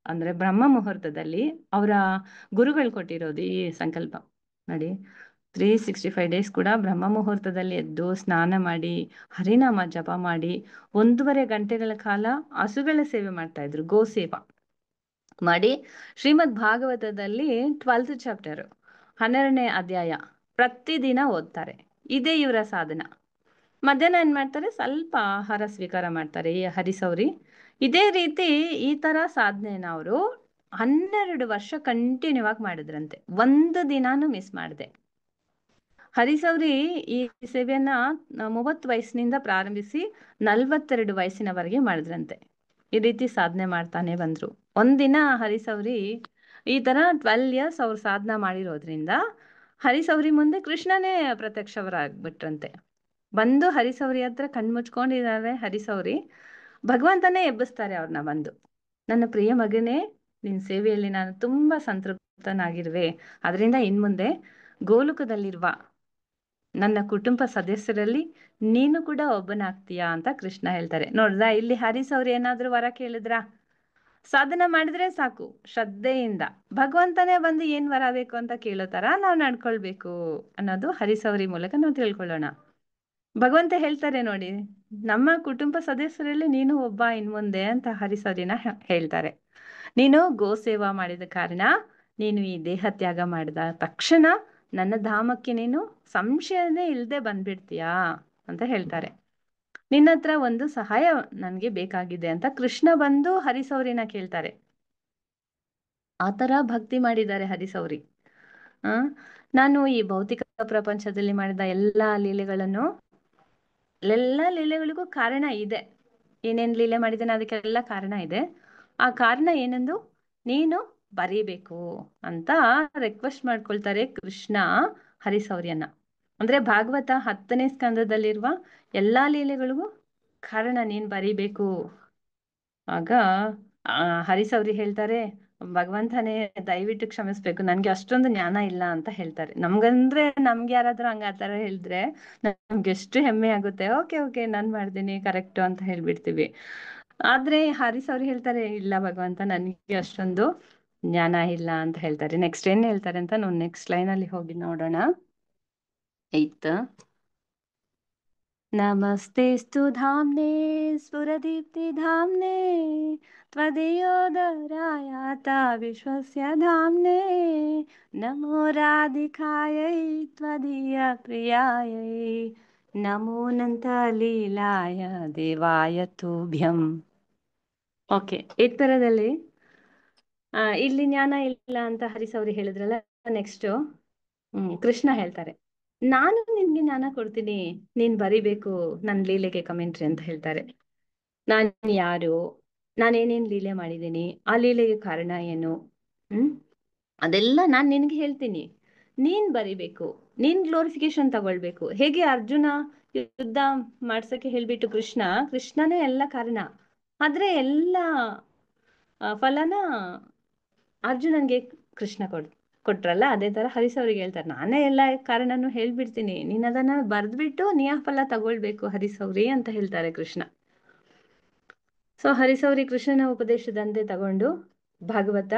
ಅಂದ್ರೆ ಬ್ರಹ್ಮ ಮುಹೂರ್ತದಲ್ಲಿ ಅವರ ಗುರುಗಳು ಕೊಟ್ಟಿರೋದು ಈ ಸಂಕಲ್ಪ ನೋಡಿ. 365 ಡೇಸ್ ಕೂಡ ಬ್ರಹ್ಮ ಮುಹೂರ್ತದಲ್ಲಿ ಎದ್ದು ಸ್ನಾನ ಮಾಡಿ ಹರಿನಾಮ ಜಪ ಮಾಡಿ 1.5 ಗಂಟೆಗಳ ಕಾಲ ಹಸುಗಳ ಸೇವೆ ಮಾಡ್ತಾ ಇದ್ರು, ಗೋ ಸೇವಾ ಮಾಡಿ. ಶ್ರೀಮದ್ ಭಾಗವತದಲ್ಲಿ 12th ಚಾಪ್ಟರ್ 12ನೇ ಅಧ್ಯಾಯ ಪ್ರತಿದಿನ ಓದ್ತಾರೆ. ಇದೇ ಇವರ ಸಾಧನ. ಮಧ್ಯಾಹ್ನ ಏನ್ ಮಾಡ್ತಾರೆ, ಸ್ವಲ್ಪ ಆಹಾರ ಸ್ವೀಕಾರ ಮಾಡ್ತಾರೆ ಈ ಹರಿಸೌರಿ. ಇದೇ ರೀತಿ ಈ ತರ ಸಾಧನೆನ ಅವರು 12 ವರ್ಷ ಕಂಟಿನ್ಯೂ ಆಗಿ ಮಾಡಿದ್ರಂತೆ, ಒಂದು ದಿನಾನು ಮಿಸ್ ಮಾಡದೆ. ಹರಿಸೌರಿ ಈ ಸೇವೆಯನ್ನ 30 ವಯಸ್ಸಿನಿಂದ ಪ್ರಾರಂಭಿಸಿ 42 ವಯಸ್ಸಿನವರೆಗೆ ಮಾಡಿದ್ರಂತೆ. ಈ ರೀತಿ ಸಾಧನೆ ಮಾಡ್ತಾನೆ ಬಂದ್ರು. ಒಂದಿನ ಹರಿಸೌರಿ ಈ ತರ 12 ಇಯರ್ಸ್ ಅವ್ರು ಸಾಧನ ಮಾಡಿರೋದ್ರಿಂದ ಹರಿಸೌರಿ ಮುಂದೆ ಕೃಷ್ಣನೇ ಪ್ರತ್ಯಕ್ಷವರಾಗ್ಬಿಟ್ರಂತೆ. ಬಂದು ಹರಿಸೌರಿ ಹತ್ರ ಕಣ್ಮುಚ್ಕೊಂಡಿದ್ದಾರೆ ಹರಿಸೌರಿ. ಭಗವಂತನೇ ಎಬ್ಬಿಸ್ತಾರೆ ಅವ್ರನ್ನ ಬಂದು, ನನ್ನ ಪ್ರಿಯ ಮಗನೇ, ನಿನ್ ಸೇವೆಯಲ್ಲಿ ನಾನು ತುಂಬಾ ಸಂತೃಪ್ತನಾಗಿರುವೆ. ಅದರಿಂದ ಇನ್ಮುಂದೆ ಗೋಲುಕದಲ್ಲಿರುವ ನನ್ನ ಕುಟುಂಬ ಸದಸ್ಯರಲ್ಲಿ ನೀನು ಕೂಡ ಒಬ್ಬನಾಗ್ತೀಯಾ ಅಂತ ಕೃಷ್ಣ ಹೇಳ್ತಾರೆ. ನೋಡ್ದ, ಇಲ್ಲಿ ಹರಿಸೌರಿ ಏನಾದ್ರೂ ವರ ಕೇಳಿದ್ರಾ? ಸಾಧನ ಮಾಡಿದ್ರೆ ಸಾಕು ಶ್ರದ್ಧೆಯಿಂದ, ಭಗವಂತನೇ ಬಂದು ಏನ್ ವರ ಬೇಕು ಅಂತ ಕೇಳೋ ತರ ನಾವು ನಡ್ಕೊಳ್ಬೇಕು ಅನ್ನೋದು ಹರಿಸೌರಿ ಮೂಲಕ ನಾವು ತಿಳ್ಕೊಳ್ಳೋಣ. ಭಗವಂತ ಹೇಳ್ತಾರೆ ನೋಡಿ, ನಮ್ಮ ಕುಟುಂಬ ಸದಸ್ಯರಲ್ಲಿ ನೀನು ಒಬ್ಬ ಇನ್ಮುಂದೆ ಅಂತ ಹರಿಸೌರಿನ ಹೇಳ್ತಾರೆ. ನೀನು ಗೋ ಸೇವಾ ಮಾಡಿದ ಕಾರಣ, ನೀನು ಈ ದೇಹ ತ್ಯಾಗ ಮಾಡಿದ ತಕ್ಷಣ ನನ್ನ ಧಾಮಕ್ಕೆ ನೀನು ಸಂಶಯನೇ ಇಲ್ಲದೆ ಬಂದ್ಬಿಡ್ತೀಯಾ ಅಂತ ಹೇಳ್ತಾರೆ. ನಿನ್ನ ಹತ್ರ ಒಂದು ಸಹಾಯ ನನ್ಗೆ ಬೇಕಾಗಿದೆ ಅಂತ ಕೃಷ್ಣ ಬಂದು ಹರಿಸೌರಿನ ಕೇಳ್ತಾರೆ. ಆತರ ಭಕ್ತಿ ಮಾಡಿದ್ದಾರೆ ಹರಿಸೌರಿ. ನಾನು ಈ ಭೌತಿಕ ಪ್ರಪಂಚದಲ್ಲಿ ಮಾಡಿದ ಎಲ್ಲಾ ಲೀಲೆಗಳಿಗೂ ಕಾರಣ ಇದೆ. ಏನೇನ್ ಲೀಲೆ ಮಾಡಿದ್ದೇನೆ ಅದಕ್ಕೆಲ್ಲ ಕಾರಣ ಇದೆ. ಆ ಕಾರಣ ಏನೆಂದು ನೀನು ಬರೀಬೇಕು ಅಂತ ರಿಕ್ವೆಸ್ಟ್ ಮಾಡ್ಕೊಳ್ತಾರೆ ಕೃಷ್ಣ ಹರಿಸೌರ್ಯನ. ಅಂದ್ರೆ ಭಾಗವತ 10ನೇ ಸ್ಕಂದದಲ್ಲಿರುವ ಎಲ್ಲಾ ಲೀಲೆಗಳಿಗೂ ಕಾರಣ ನೀನ್ ಬರೀಬೇಕು. ಆಗ ಹರಿಸೌರಿ ಹೇಳ್ತಾರೆ, ಭಗವಂತನೇ ದಯವಿಟ್ಟು ಕ್ಷಮಿಸ್ಬೇಕು, ನನ್ಗೆ ಅಷ್ಟೊಂದು ಜ್ಞಾನ ಇಲ್ಲ ಅಂತ ಹೇಳ್ತಾರೆ. ನಮ್ಗೆ ಯಾರಾದ್ರೂ ಹಂಗ ಆತರ ಹೇಳಿದ್ರೆ ನಮ್ಗೆ ಎಷ್ಟು ಹೆಮ್ಮೆ ಆಗುತ್ತೆ. ಓಕೆ ಓಕೆ ನಾನ್ ಮಾಡ್ತೀನಿ ಕರೆಕ್ಟ್ ಅಂತ ಹೇಳ್ಬಿಡ್ತೀವಿ. ಆದ್ರೆ ಹರಿಸೌರಿ ಹೇಳ್ತಾರೆ, ಇಲ್ಲ ಭಗವಂತ, ನನ್ಗೆ ಅಷ್ಟೊಂದು ಜ್ಞಾನ ಇಲ್ಲ ಅಂತ ಹೇಳ್ತಾರೆ. ನೆಕ್ಸ್ಟ್ ಏನ್ ಹೇಳ್ತಾರೆ ಅಂತ ನಾವು ನೆಕ್ಸ್ಟ್ ಲೈನ್ ಅಲ್ಲಿ ಹೋಗಿ ನೋಡೋಣ. 8th ನಮಸ್ತೆಸ್ತು ಧಾಮ್ನೇ ಸ್ಫುರದೀಪ್ತಿ ಧಾಮ್ನೇ ತ್ವದೀಯೋದರಾಯಾತ ವಿಶ್ವಸ್ಯ ಧಾಮ್ನೇ ನಮೋ ರಾಧಿಕಾಯೈ ತ್ವದೀಯ ಪ್ರಿಯಾಯೈ ನಮೋ ನಂತ ಲೀಲಾಯ ದೇವಾಯ ತುಭ್ಯಂ. ಓಕೆ, ಈ ತರದಲ್ಲಿ ಇಲ್ಲಿ ಜ್ಞಾನ ಇಲ್ಲ ಅಂತ ಹರಿಸೌರಿ ಹೇಳಿದ್ರಲ್ಲ. ನೆಕ್ಸ್ಟ್ ಕೃಷ್ಣ ಹೇಳ್ತಾರೆ, ನಾನು ನಿನ್ಗೆ ಜ್ಞಾನ ಕೊಡ್ತೀನಿ, ನೀನ್ ಬರಿಬೇಕು ನನ್ ಲೀಲೆಗೆ ಕಮೆಂಟ್ರಿ ಅಂತ ಹೇಳ್ತಾರೆ. ನಾನ್ ಯಾರು, ನಾನೇನೇನ್ ಲೀಲೆ ಮಾಡಿದ್ದೀನಿ, ಆ ಲೀಲೆಗೆ ಕಾರಣ ಏನು, ಅದೆಲ್ಲ ನಾನ್ ನಿನ್ಗೆ ಹೇಳ್ತೀನಿ. ನೀನ್ ಬರಿಬೇಕು, ನೀನ್ ಗ್ಲೋರಿಫಿಕೇಶನ್ ತಗೊಳ್ಬೇಕು. ಹೇಗೆ ಅರ್ಜುನ ಯುದ್ಧ ಮಾಡ್ಸಕ್ಕೆ ಹೇಳ್ಬಿಟ್ಟು ಕೃಷ್ಣನೇ ಎಲ್ಲ ಕಾರಣ, ಆದ್ರೆ ಎಲ್ಲ ಫಲನ ಅರ್ಜುನನ್ಗೆ ಕೃಷ್ಣ ಕೊಟ್ರಲ್ಲ. ಅದೇ ತರ ಹರಿಸೌರಿಗೆ ಹೇಳ್ತಾರೆ, ನಾನೇ ಎಲ್ಲ ಕಾರಣನೂ ಹೇಳ್ಬಿಡ್ತೀನಿ, ನೀನ್ ಅದನ್ನ ಬರ್ದ್ಬಿಟ್ಟು ನೀ ಆ ಫಲ ತಗೊಳ್ಬೇಕು ಹರಿಸೌರಿ ಅಂತ ಹೇಳ್ತಾರೆ ಕೃಷ್ಣ. ಸೊ ಹರಿಸೌರಿ ಕೃಷ್ಣನ ಉಪದೇಶದಂತೆ ತಗೊಂಡು ಭಾಗವತ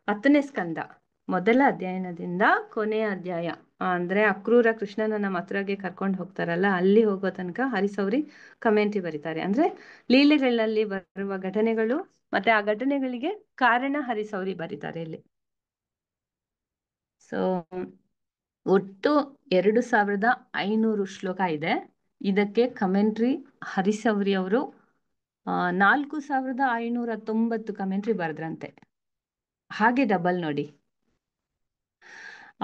10ನೇ ಸ್ಕಂದ ಮೊದಲ ಅಧ್ಯಾಯದಿಂದ ಕೊನೆಯ ಅಧ್ಯಾಯ, ಅಂದ್ರೆ ಅಕ್ರೂರ ಕೃಷ್ಣನ ಮಥುರೆಗೆ ಕರ್ಕೊಂಡು ಹೋಗ್ತಾರಲ್ಲ, ಅಲ್ಲಿ ಹೋಗೋ ತನಕ ಹರಿಸೌರಿ ಕಮೆಂಟ್ರಿ ಬರೀತಾರೆ. ಅಂದ್ರೆ ಲೀಲೆಗಳಲ್ಲಿ ಬರುವ ಘಟನೆಗಳು ಮತ್ತೆ ಆ ಘಟನೆಗಳಿಗೆ ಕಾರಣ ಹರಿಸೌರಿ ಬರೀತಾರೆ ಇಲ್ಲಿ. ಸೊ ಒಟ್ಟು 2500 ಶ್ಲೋಕ ಇದೆ. ಇದಕ್ಕೆ ಕಮೆಂಟ್ರಿ ಹರಿಸೌರಿ ಅವರು 4590 ಕಮೆಂಟ್ರಿ ಬರೆದ್ರಂತೆ. ಹಾಗೆ ಡಬಲ್ ನೋಡಿ,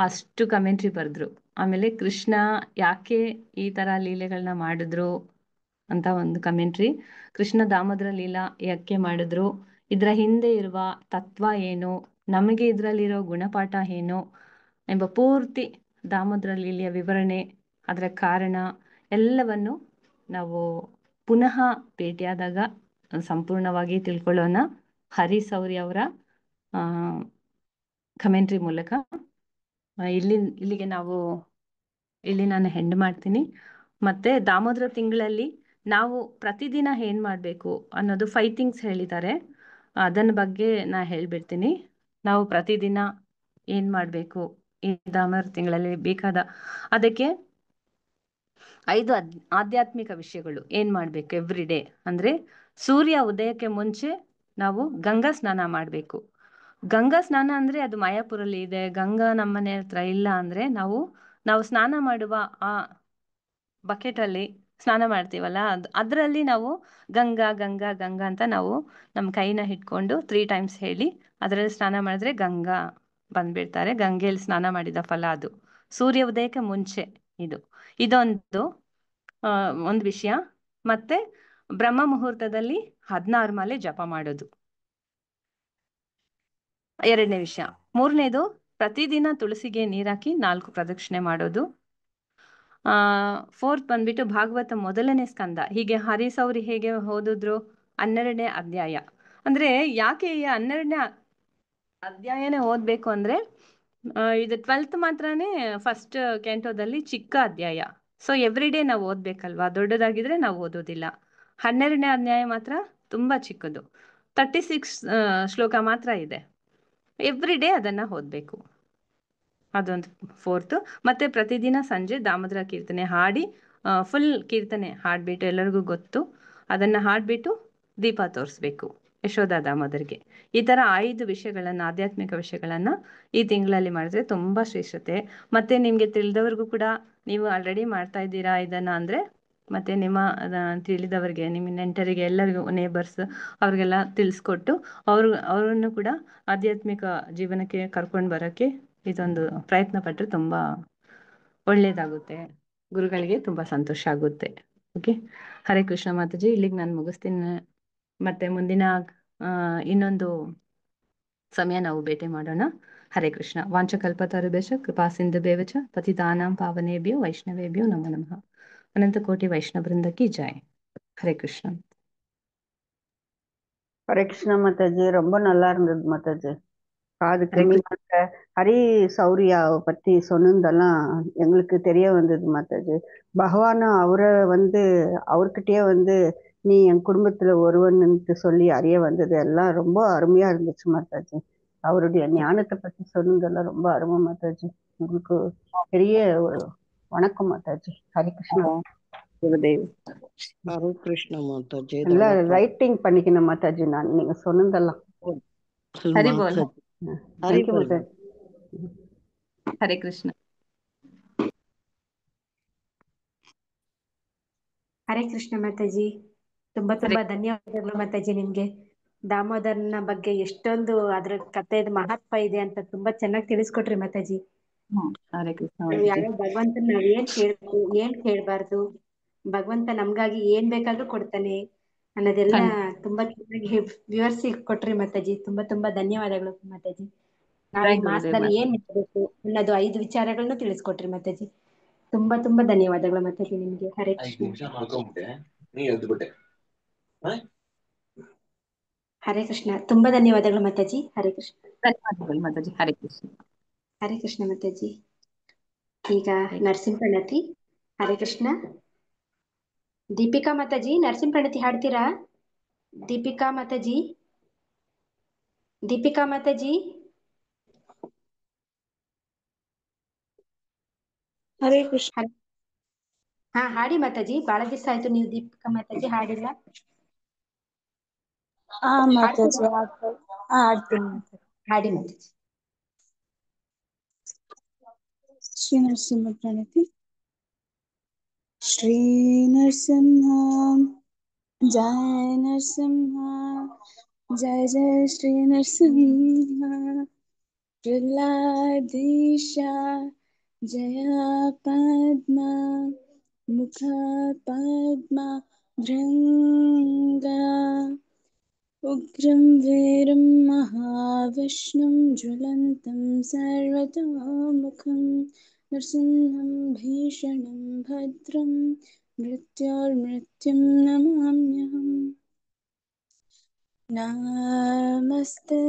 ಅಷ್ಟು ಕಮೆಂಟ್ರಿ ಬರೆದ್ರು. ಆಮೇಲೆ ಕೃಷ್ಣ ಯಾಕೆ ಈ ತರ ಲೀಲೆಗಳನ್ನ ಮಾಡಿದ್ರು ಅಂತ ಒಂದು ಕಮೆಂಟ್ರಿ, ಕೃಷ್ಣ ದಾಮೋದರ ಲೀಲಾ ಯಾಕೆ ಮಾಡಿದ್ರು, ಇದ್ರ ಹಿಂದೆ ಇರುವ ತತ್ವ ಏನು, ನಮಗೆ ಇದ್ರಲ್ಲಿರೋ ಗುಣಪಾಠ ಏನು ಎಂಬ ಪೂರ್ತಿ ದಾಮೋದರ ಲೀಲೆಯ ವಿವರಣೆ, ಅದರ ಕಾರಣ ಎಲ್ಲವನ್ನು ನಾವು ಪುನಃ ಭೇಟಿಯಾದಾಗ ಸಂಪೂರ್ಣವಾಗಿ ತಿಳ್ಕೊಳ್ಳೋಣ. ಹರಿಸೌರಿ ಅವರ ಕಮೆಂಟ್ರಿ ಮೂಲಕ. ಇಲ್ಲಿಗೆ ಇಲ್ಲಿ ನಾನು ಹೆಂಡ್ ಮಾಡ್ತೀನಿ. ಮತ್ತೆ ದಾಮೋದರ ತಿಂಗಳಲ್ಲಿ ನಾವು ಪ್ರತಿದಿನ ಏನ್ ಮಾಡಬೇಕು ಅನ್ನೋದು 5 ಥಿಂಗ್ಸ್ ಹೇಳಿದ್ದಾರೆ. ಅದನ್ನ ಬಗ್ಗೆ ನಾ ಹೇಳ್ಬಿಡ್ತೀನಿ. ನಾವು ಪ್ರತಿದಿನ ಏನ್ ಮಾಡಬೇಕು ಈ ದಾಮೋದರ ತಿಂಗಳಲ್ಲಿ ಬೇಕಾದ ಅದಕ್ಕೆ 5 ಆಧ್ಯಾತ್ಮಿಕ ವಿಷಯಗಳು ಏನ್ ಮಾಡ್ಬೇಕು ಎವ್ರಿ ಡೇ ಅಂದ್ರೆ, ಸೂರ್ಯ ಉದಯಕ್ಕೆ ಮುಂಚೆ ನಾವು ಗಂಗಾ ಸ್ನಾನ ಮಾಡಬೇಕು. ಗಂಗಾ ಸ್ನಾನ ಅಂದ್ರೆ ಅದು ಮಾಯಾಪುರಲ್ಲಿ ಇದೆ, ಗಂಗಾ ನಮ್ಮನೆ ಹತ್ರ ಇಲ್ಲ ಅಂದ್ರೆ ನಾವು ಸ್ನಾನ ಮಾಡುವ ಆ ಬಕೆಟ್ ಅಲ್ಲಿ ಸ್ನಾನ ಮಾಡ್ತೀವಲ್ಲ, ಅದರಲ್ಲಿ ನಾವು ಗಂಗಾ ಗಂಗಾ ಗಂಗಾ ಅಂತ ನಾವು ನಮ್ಮ ಕೈನ ಹಿಡ್ಕೊಂಡು 3 ಟೈಮ್ಸ್ ಹೇಳಿ ಅದರಲ್ಲಿ ಸ್ನಾನ ಮಾಡಿದ್ರೆ ಗಂಗಾ ಬಂದ್ಬಿಡ್ತಾರೆ. ಗಂಗೆಯಲ್ಲಿ ಸ್ನಾನ ಮಾಡಿದ ಫಲ ಅದು. ಸೂರ್ಯ ಉದಯಕ್ಕೆ ಮುಂಚೆ ಇದೊಂದು ಒಂದು ವಿಷಯ. ಮತ್ತೆ ಬ್ರಹ್ಮ ಮುಹೂರ್ತದಲ್ಲಿ 16 ಮಾಲೆ ಜಪ ಮಾಡೋದು 2ನೇ ವಿಷಯ. 3ನೇದು ಪ್ರತಿದಿನ ತುಳಸಿಗೆ ನೀರಾಕಿ 4 ಪ್ರದಕ್ಷಿಣೆ ಮಾಡೋದು. 4th ಬಂದ್ಬಿಟ್ಟು ಭಾಗವತ 1ನೇ ಸ್ಕಂದ. ಹೀಗೆ ಹರಿಸೌರಿ ಹೇಗೆ ಓದಿದ್ರು 12ನೇ ಅಧ್ಯಾಯ. ಅಂದ್ರೆ ಯಾಕೆ ಈ 12ನೇ ಅಧ್ಯಾಯನೇ ಓದ್ಬೇಕು ಅಂದ್ರೆ, ಇದು 12th ಮಾತ್ರನೇ ಫಸ್ಟ್ ಕ್ಯಾಂಟೋದಲ್ಲಿ ಚಿಕ್ಕ ಅಧ್ಯಾಯ. ಸೊ ಎವ್ರಿ ಡೇ ನಾವು ಓದ್ಬೇಕಲ್ವಾ, ದೊಡ್ಡದಾಗಿದ್ರೆ ನಾವು ಓದೋದಿಲ್ಲ. 12ನೇ ಅಧ್ಯಾಯ ಮಾತ್ರ ತುಂಬಾ ಚಿಕ್ಕದು, 36 ಶ್ಲೋಕ ಮಾತ್ರ ಇದೆ. ಎವ್ರಿ ಡೇ ಅದನ್ನ ಓದ್ಬೇಕು, ಅದೊಂದು 4th. ಮತ್ತೆ ಪ್ರತಿದಿನ ಸಂಜೆ ದಾಮೋದರ ಕೀರ್ತನೆ ಹಾಡಿ, ಫುಲ್ ಕೀರ್ತನೆ ಹಾಡ್ಬಿಟ್ಟು, ಎಲ್ಲರಿಗೂ ಗೊತ್ತು, ಅದನ್ನ ಹಾಡ್ಬಿಟ್ಟು ದೀಪ ತೋರಿಸ್ಬೇಕು ಯಶೋಧ ದಾಮೋದರ್ಗೆ. ಈ ತರ 5 ವಿಷಯಗಳನ್ನ, ಆಧ್ಯಾತ್ಮಿಕ ವಿಷಯಗಳನ್ನ ಈ ತಿಂಗಳಲ್ಲಿ ಮಾಡಿದ್ರೆ ತುಂಬಾ ಶ್ರೇಷ್ಠತೆ. ಮತ್ತೆ ನಿಮ್ಗೆ ತಿಳಿದವ್ರಿಗೂ ಕೂಡ, ನೀವು ಆಲ್ರೆಡಿ ಮಾಡ್ತಾ ಇದ್ದೀರಾ ಇದನ್ನ ಅಂದ್ರೆ, ಮತ್ತೆ ನಿಮ್ಮ ತಿಳಿದವರಿಗೆ, ನಿಮ್ಮ ನೆಂಟರಿಗೆ, ಎಲ್ಲರಿಗೂ, ನೇಬರ್ಸ್ ಅವ್ರಿಗೆಲ್ಲ ತಿಳಿಸ್ಕೊಟ್ಟು ಅವ್ರನ್ನು ಕೂಡ ಆಧ್ಯಾತ್ಮಿಕ ಜೀವನಕ್ಕೆ ಕರ್ಕೊಂಡು ಬರೋಕ್ಕೆ ಇದೊಂದು ಪ್ರಯತ್ನ ಪಟ್ಟರೆ ತುಂಬಾ ಒಳ್ಳೇದಾಗುತ್ತೆ. ಗುರುಗಳಿಗೆ ತುಂಬಾ ಸಂತೋಷ ಆಗುತ್ತೆ. ಓಕೆ, ಹರೇ ಕೃಷ್ಣ ಮಾತಾಜಿ. ಇಲ್ಲಿಗೆ ನಾನು ಮುಗಿಸ್ತೀನಿ. ಮತ್ತೆ ಮುಂದಿನ ಇನ್ನೊಂದು ಸಮಯ ನಾವು ಭೇಟಿ ಮಾಡೋಣ. ಹರೇ ಕೃಷ್ಣ. ವಾಂಚಕಲ್ಪತರುಭ್ಯಶ್ಚ ಕೃಪಾ ಸಿಂಧುಭ್ಯಶ್ಚ ಪತಿತಾನಾಂ ಪಾವನೇಭ್ಯೋ ವೈಷ್ಣವೇಭ್ಯೋ ನಮೋ ನಮಃ. ಅನಂತ ಕೋಟಿ ವೈಷ್ಣವ ವೃಂದ ಕಿ ಜೈ. ஹரே கிருஷ்ணா. ஹரே கிருஷ்ணா மாதாஜி, ரொம்ப நல்லா இருந்தது மாதாஜி. காதுக்கு ஹரே நீங்க கிருஷ்ணா. அந்த ஹரி சௌரியாவை பத்தி சொன்னதெல்லாம் எங்களுக்கு தெரிய வந்தது மாதாஜி. பகவானும் அவரை அவர்கிட்டயே நீ என் குடும்பத்துல ஒருவன்ட்டு சொல்லி அறிய வந்தது எல்லாம் ரொம்ப அருமையா இருந்துச்சு மாதாஜி. அவருடைய ஞானத்தை பத்தி சொன்னதெல்லாம் ரொம்ப அருமை மாதாஜி. உங்களுக்கு பெரிய ஒரு வணக்கம் மாதாஜி. ஹரி கிருஷ்ணா. ಗುರುದೇವ್. ಹರೇ ಕೃಷ್ಣ ಮಾತಾಜಿ. எல்லாம் ரைட்டிங் பண்ணிக்கணும் மாதாஜி. நான் நீங்க சொன்னதெல்லாம். ಹರಿ ಬೋಲ್. தேங்க்யூ மாதாஜி. ಹರೇ ಕೃಷ್ಣ. ಹರೇ ಕೃಷ್ಣ ಮಾತಾಜಿ. ತುಂಬಾ ಧನ್ಯವಾದಗಳು ಮಾತಾಜಿ ನಿಮ್ಗೆ. ದಾಮೋದರನ ಬಗ್ಗೆ ಎಷ್ಟೊಂದು ಅದ್ರ ಕಥೆದ ಮಹತ್ವ ಇದೆ ಅಂತ ತುಂಬಾ ಚೆನ್ನಾಗಿ ತಿಳಿಸ್ಕೊಟ್ರಿ ಮಾತಾಜಿ. ಹರೇ ಕೃಷ್ಣ. ಯಾವ ಭಗವಂತನ ನಾವ್ ಏನ್ ಕೇಳ್ಬೇಕು, ಏನ್ ಕೇಳ್ಬಾರ್ದು, ಭಗವಂತ ನಮ್ಗಾಗಿ ಏನ್ ಬೇಕಾದ್ರೂ ಕೊಡ್ತಾನೆ ಅನ್ನೋದೆಲ್ಲ ತುಂಬಾ ಚೆನ್ನಾಗಿ ವಿವರಿಸಿ ಕೊಟ್ರಿ ಮಾತಾಜಿ. ತುಂಬಾ ಧನ್ಯವಾದಗಳು ಮಾತಾಜಿ. ನಾವ್ ಈ ಮಾಸದಲ್ಲಿ ಏನ್ ಮಾಡ್ಬೇಕು ಅನ್ನೋದು 5 ವಿಚಾರಗಳನ್ನು ತಿಳಿಸ್ಕೊಟ್ರಿ ಮಾತಾಜಿ. ತುಂಬಾ ಧನ್ಯವಾದಗಳು ಮಾತಾಜಿ ನಿಮ್ಗೆ. ಹರೇ ಕೃಷ್ಣ. ಹರೇ ಕೃಷ್ಣ. ತುಂಬಾ ಧನ್ಯವಾದಗಳು ಮಾತಾಜಿ. ಹರೇ ಕೃಷ್ಣ. ಧನ್ಯವಾದಗಳು ಮಾತಾಜಿ. ಹರೇ ಕೃಷ್ಣ. ಹರೇ ಕೃಷ್ಣ ಮಾತಾಜಿ. ಈಗ ನರಸಿಂಹ ಪ್ರಣತಿ. ಹರೇ ಕೃಷ್ಣ. ದೀಪಿಕಾ ಮಾತಾಜಿ ನರಸಿಂಹ ಪ್ರಣತಿ ಹಾಡ್ತೀರಾ? ದೀಪಿಕಾ ಮಾತಾಜಿ. ದೀಪಿಕಾ ಮಾತಾಜಿ. ಹರೇ ಕೃಷ್ಣ. ಹಾ ಹಾಡಿ ಮಾತಾಜಿ. ಬಹಳ ದಿವಸ ಆಯ್ತು ನೀವು ದೀಪಿಕಾ ಮಾತಾಜಿ ಹಾಡಿಲ್ಲ. ಮಾತಾಜಿ ಹಾಡ್ತೀನಿ. ಹಾಡಿ ಮಾತಾಜಿ. ಶ್ರೀ ನರಸಿಂಹ ಪ್ರಣತಿ. ಶ್ರೀ ನರಸಿಂಹ ಜಯ ನರಸಿಂಹ, ಜಯ ಜಯ ಶ್ರೀ ನರಸಿಂಹ. ಪ್ರಹ್ಲಾದೀಶ ಜಯ ಪದ್ಮ ಮುಖ ಪದ್ಮ ಭೃಂಗ. ಉಗ್ರಂ ವೀರಂ ಮಹಾವಿಷ್ಣುಂ ಜ್ವಲಂತಂ ಸರ್ವತೋಮುಖಂ. ನರಸಿಂಹಂ ಭೀಷಣಂ ಭದ್ರಂ ಮೃತ್ಯೋರ್ಮೃತ್ಯುಂ ನಮಾಮ್ಯಹಂ. नमस्ते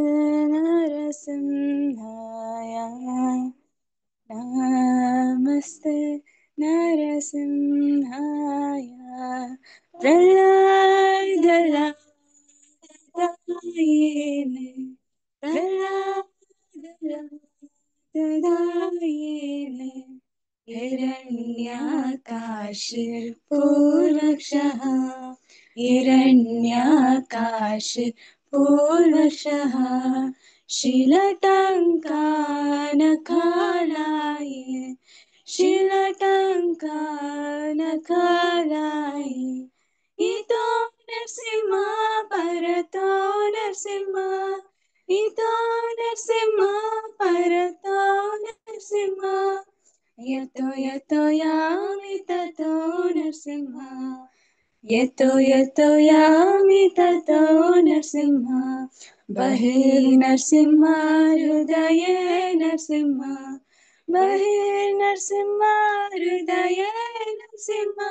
नरसिंहाय नमस्ते नरसिंहाय प्रह्लादलादायिने प्रह्लादलादायिने हिरण्याकाशपूर्वक्षः हिरण्याकाशपूर्वक्षः शीलटङ्कानकालाय शीलटङ्कानकालाय इतो नरसिंहा परतो नरसिंहा इतो नरसिंहा परतो नरसिंहा यतो यतो यामि ततो नरसिंहा यतो यतो यामि ततो नरसिंहा बहिर्नरसिंहा हृदये नरसिंहा बहिर्नरसिंहा हृदये नरसिंहा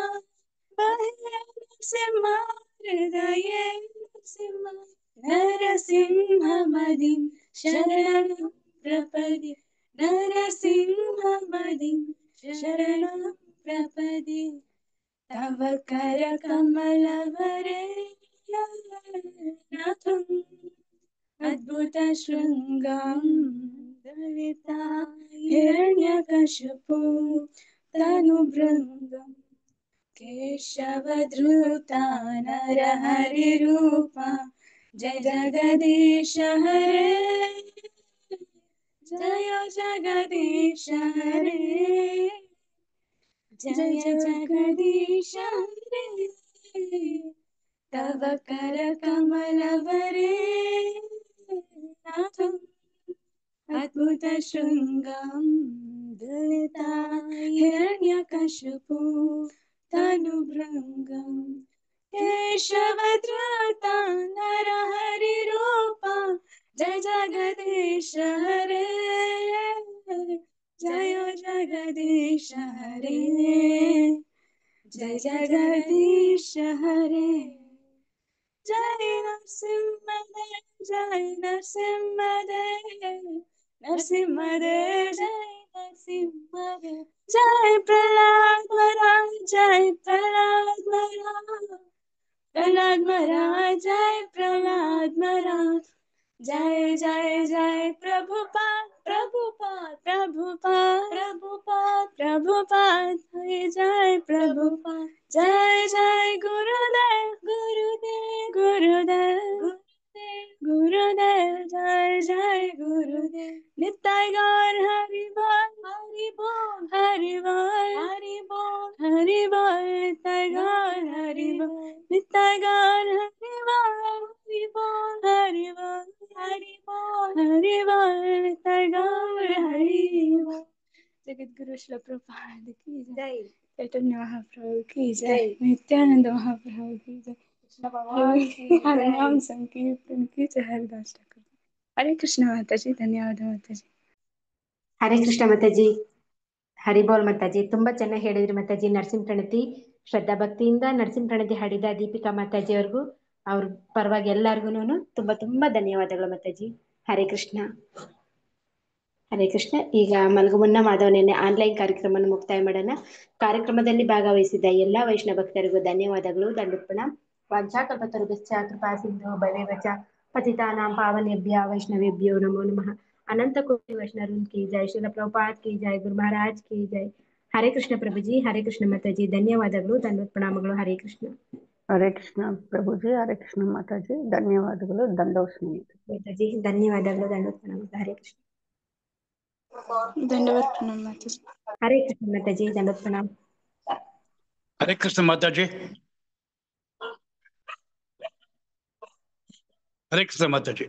बहिर्नरसिंहा हृदये नरसिंहा नरसिंहमदिं शरणं प्रपदे नरसिंहमदिं शरणं प्रपदे तव करकमलवरे नाथम् अद्भुतशृङ्गं दलिता हिरण्यकशिपु तनुभृङ्गम् केशवधृता नरहरिरूपा जय जगदीश हरे जय जगदीश हरे जय जगदीश हरे तव करकमलवरे नाथम् अद्भुतशृङ्गं दलिता हिरण्यकशिपु तनुभृङ्गम् केशवधृता नरहरिरूपा जय जगदीश हरे जय जगदीश हरे जय जगदीश हरे जय नरसिंहदेव जय नरसिंहदेव नरसिंहदेव जय नरसिंहदेव जय प्रहलाद महाराज जय प्रहलाद महाराज प्रहलाद महाराज जय प्रहलाद महाराज जय जय जय प्रभुपाद प्रभुपाद प्रभुपाद प्रभुपाद प्रभुपाद जय प्रभुपाद जय जय गुरुदेव गुरुदेव गुरुदेव गुरुदेव जय जय गुरुदेव नित्य गौर हरि बोल हरि बोल हरि बोल हरि बोल हरि बोल नित्य गौर हरि बोल नित्य गौर हरि बोल हरि बोल हरि बोल हरि बोल नित्य गौर हरि बोल जगद्गुरु श्रील प्रभुपाद की जय चैतन्य महाप्रभु की जय नित्यानंद महाप्रभु की जय हरे नाम संकीर्तन की जय हरिदास ठाकुर हरे कृष्ण माताजी धन्यवाद माताजी ಹರೇ ಕೃಷ್ಣ ಮಾತಾಜಿ ಹರಿಬೋಲ್ ಮಾತಾಜಿ ತುಂಬಾ ಚೆನ್ನಾಗಿ ಹೇಳಿದ್ರಿ ಮಾತಾಜಿ. ನರಸಿಂಹ ಪ್ರಣತಿ ಶ್ರದ್ಧಾ ಭಕ್ತಿಯಿಂದ ನರಸಿಂಹ ಪ್ರಣತಿ ಹಾಡಿದ ದೀಪಿಕಾ ಮಾತಾಜಿ ಅವ್ರಿಗೂ ಅವ್ರ ಪರವಾಗಿ ಎಲ್ಲಾರ್ಗು ತುಂಬಾ ತುಂಬಾ ಧನ್ಯವಾದಗಳು ಮಾತಾಜಿ. ಹರೇ ಕೃಷ್ಣ ಹರೇ ಕೃಷ್ಣ. ಈಗ ಮಲಗು ಮುನ್ನ ಮಾಧವನೆನ್ನೆ ಆನ್ಲೈನ್ ಕಾರ್ಯಕ್ರಮವನ್ನು ಮುಕ್ತಾಯ ಮಾಡೋಣ. ಕಾರ್ಯಕ್ರಮದಲ್ಲಿ ಭಾಗವಹಿಸಿದ ಎಲ್ಲಾ ವೈಷ್ಣವ ಭಕ್ತರಿಗೂ ಧನ್ಯವಾದಗಳು. ದಂಡುಪ್ಪಣ ವಾಂಚಾಕಲ್ಪತರುಭ್ಯಶ್ಚ ಕೃಪಾ ಸಿಂಧು ಭವೇವಚ ಪತಿತಾನಾಂ ಪಾವನೇಭ್ಯ ವೈಷ್ಣವೇಭ್ಯೋ ನಮೋ ನಮಃ. अनंत कोटि वैष्णव की जय, श्रील प्रभुपाद की जय, गुरु महाराज की जय. हरे कृष्ण प्रभुजी, हरे कृष्ण माताजी, ಧನ್ಯವಾದಗಳು, ದಂಡೋತ್ ಪ್ರಣಾಮಗಳು. ಹರೇ ಕೃಷ್ಣ. ಹರೇ ಕೃಷ್ಣ ಪ್ರಭುಜಿ, ಹರೇ ಕೃಷ್ಣ ಮಾತಾಜಿ, ಧನ್ಯವಾದಗಳು, ದಂಡೋಸ್ಮಿ ಮಾತಾಜಿ, ಧನ್ಯವಾದಗಳು, ದಂಡೋತ್ ಪ್ರಣಾಮಗಳು. ಹರೇ ಕೃಷ್ಣ. धन्यवाद प्रणाम माताजी. हरे कृष्ण माताजी, ದಂಡೋತ್ ಪ್ರಣಾಮ. हरे कृष्ण माताजी, हरे कृष्ण माताजी.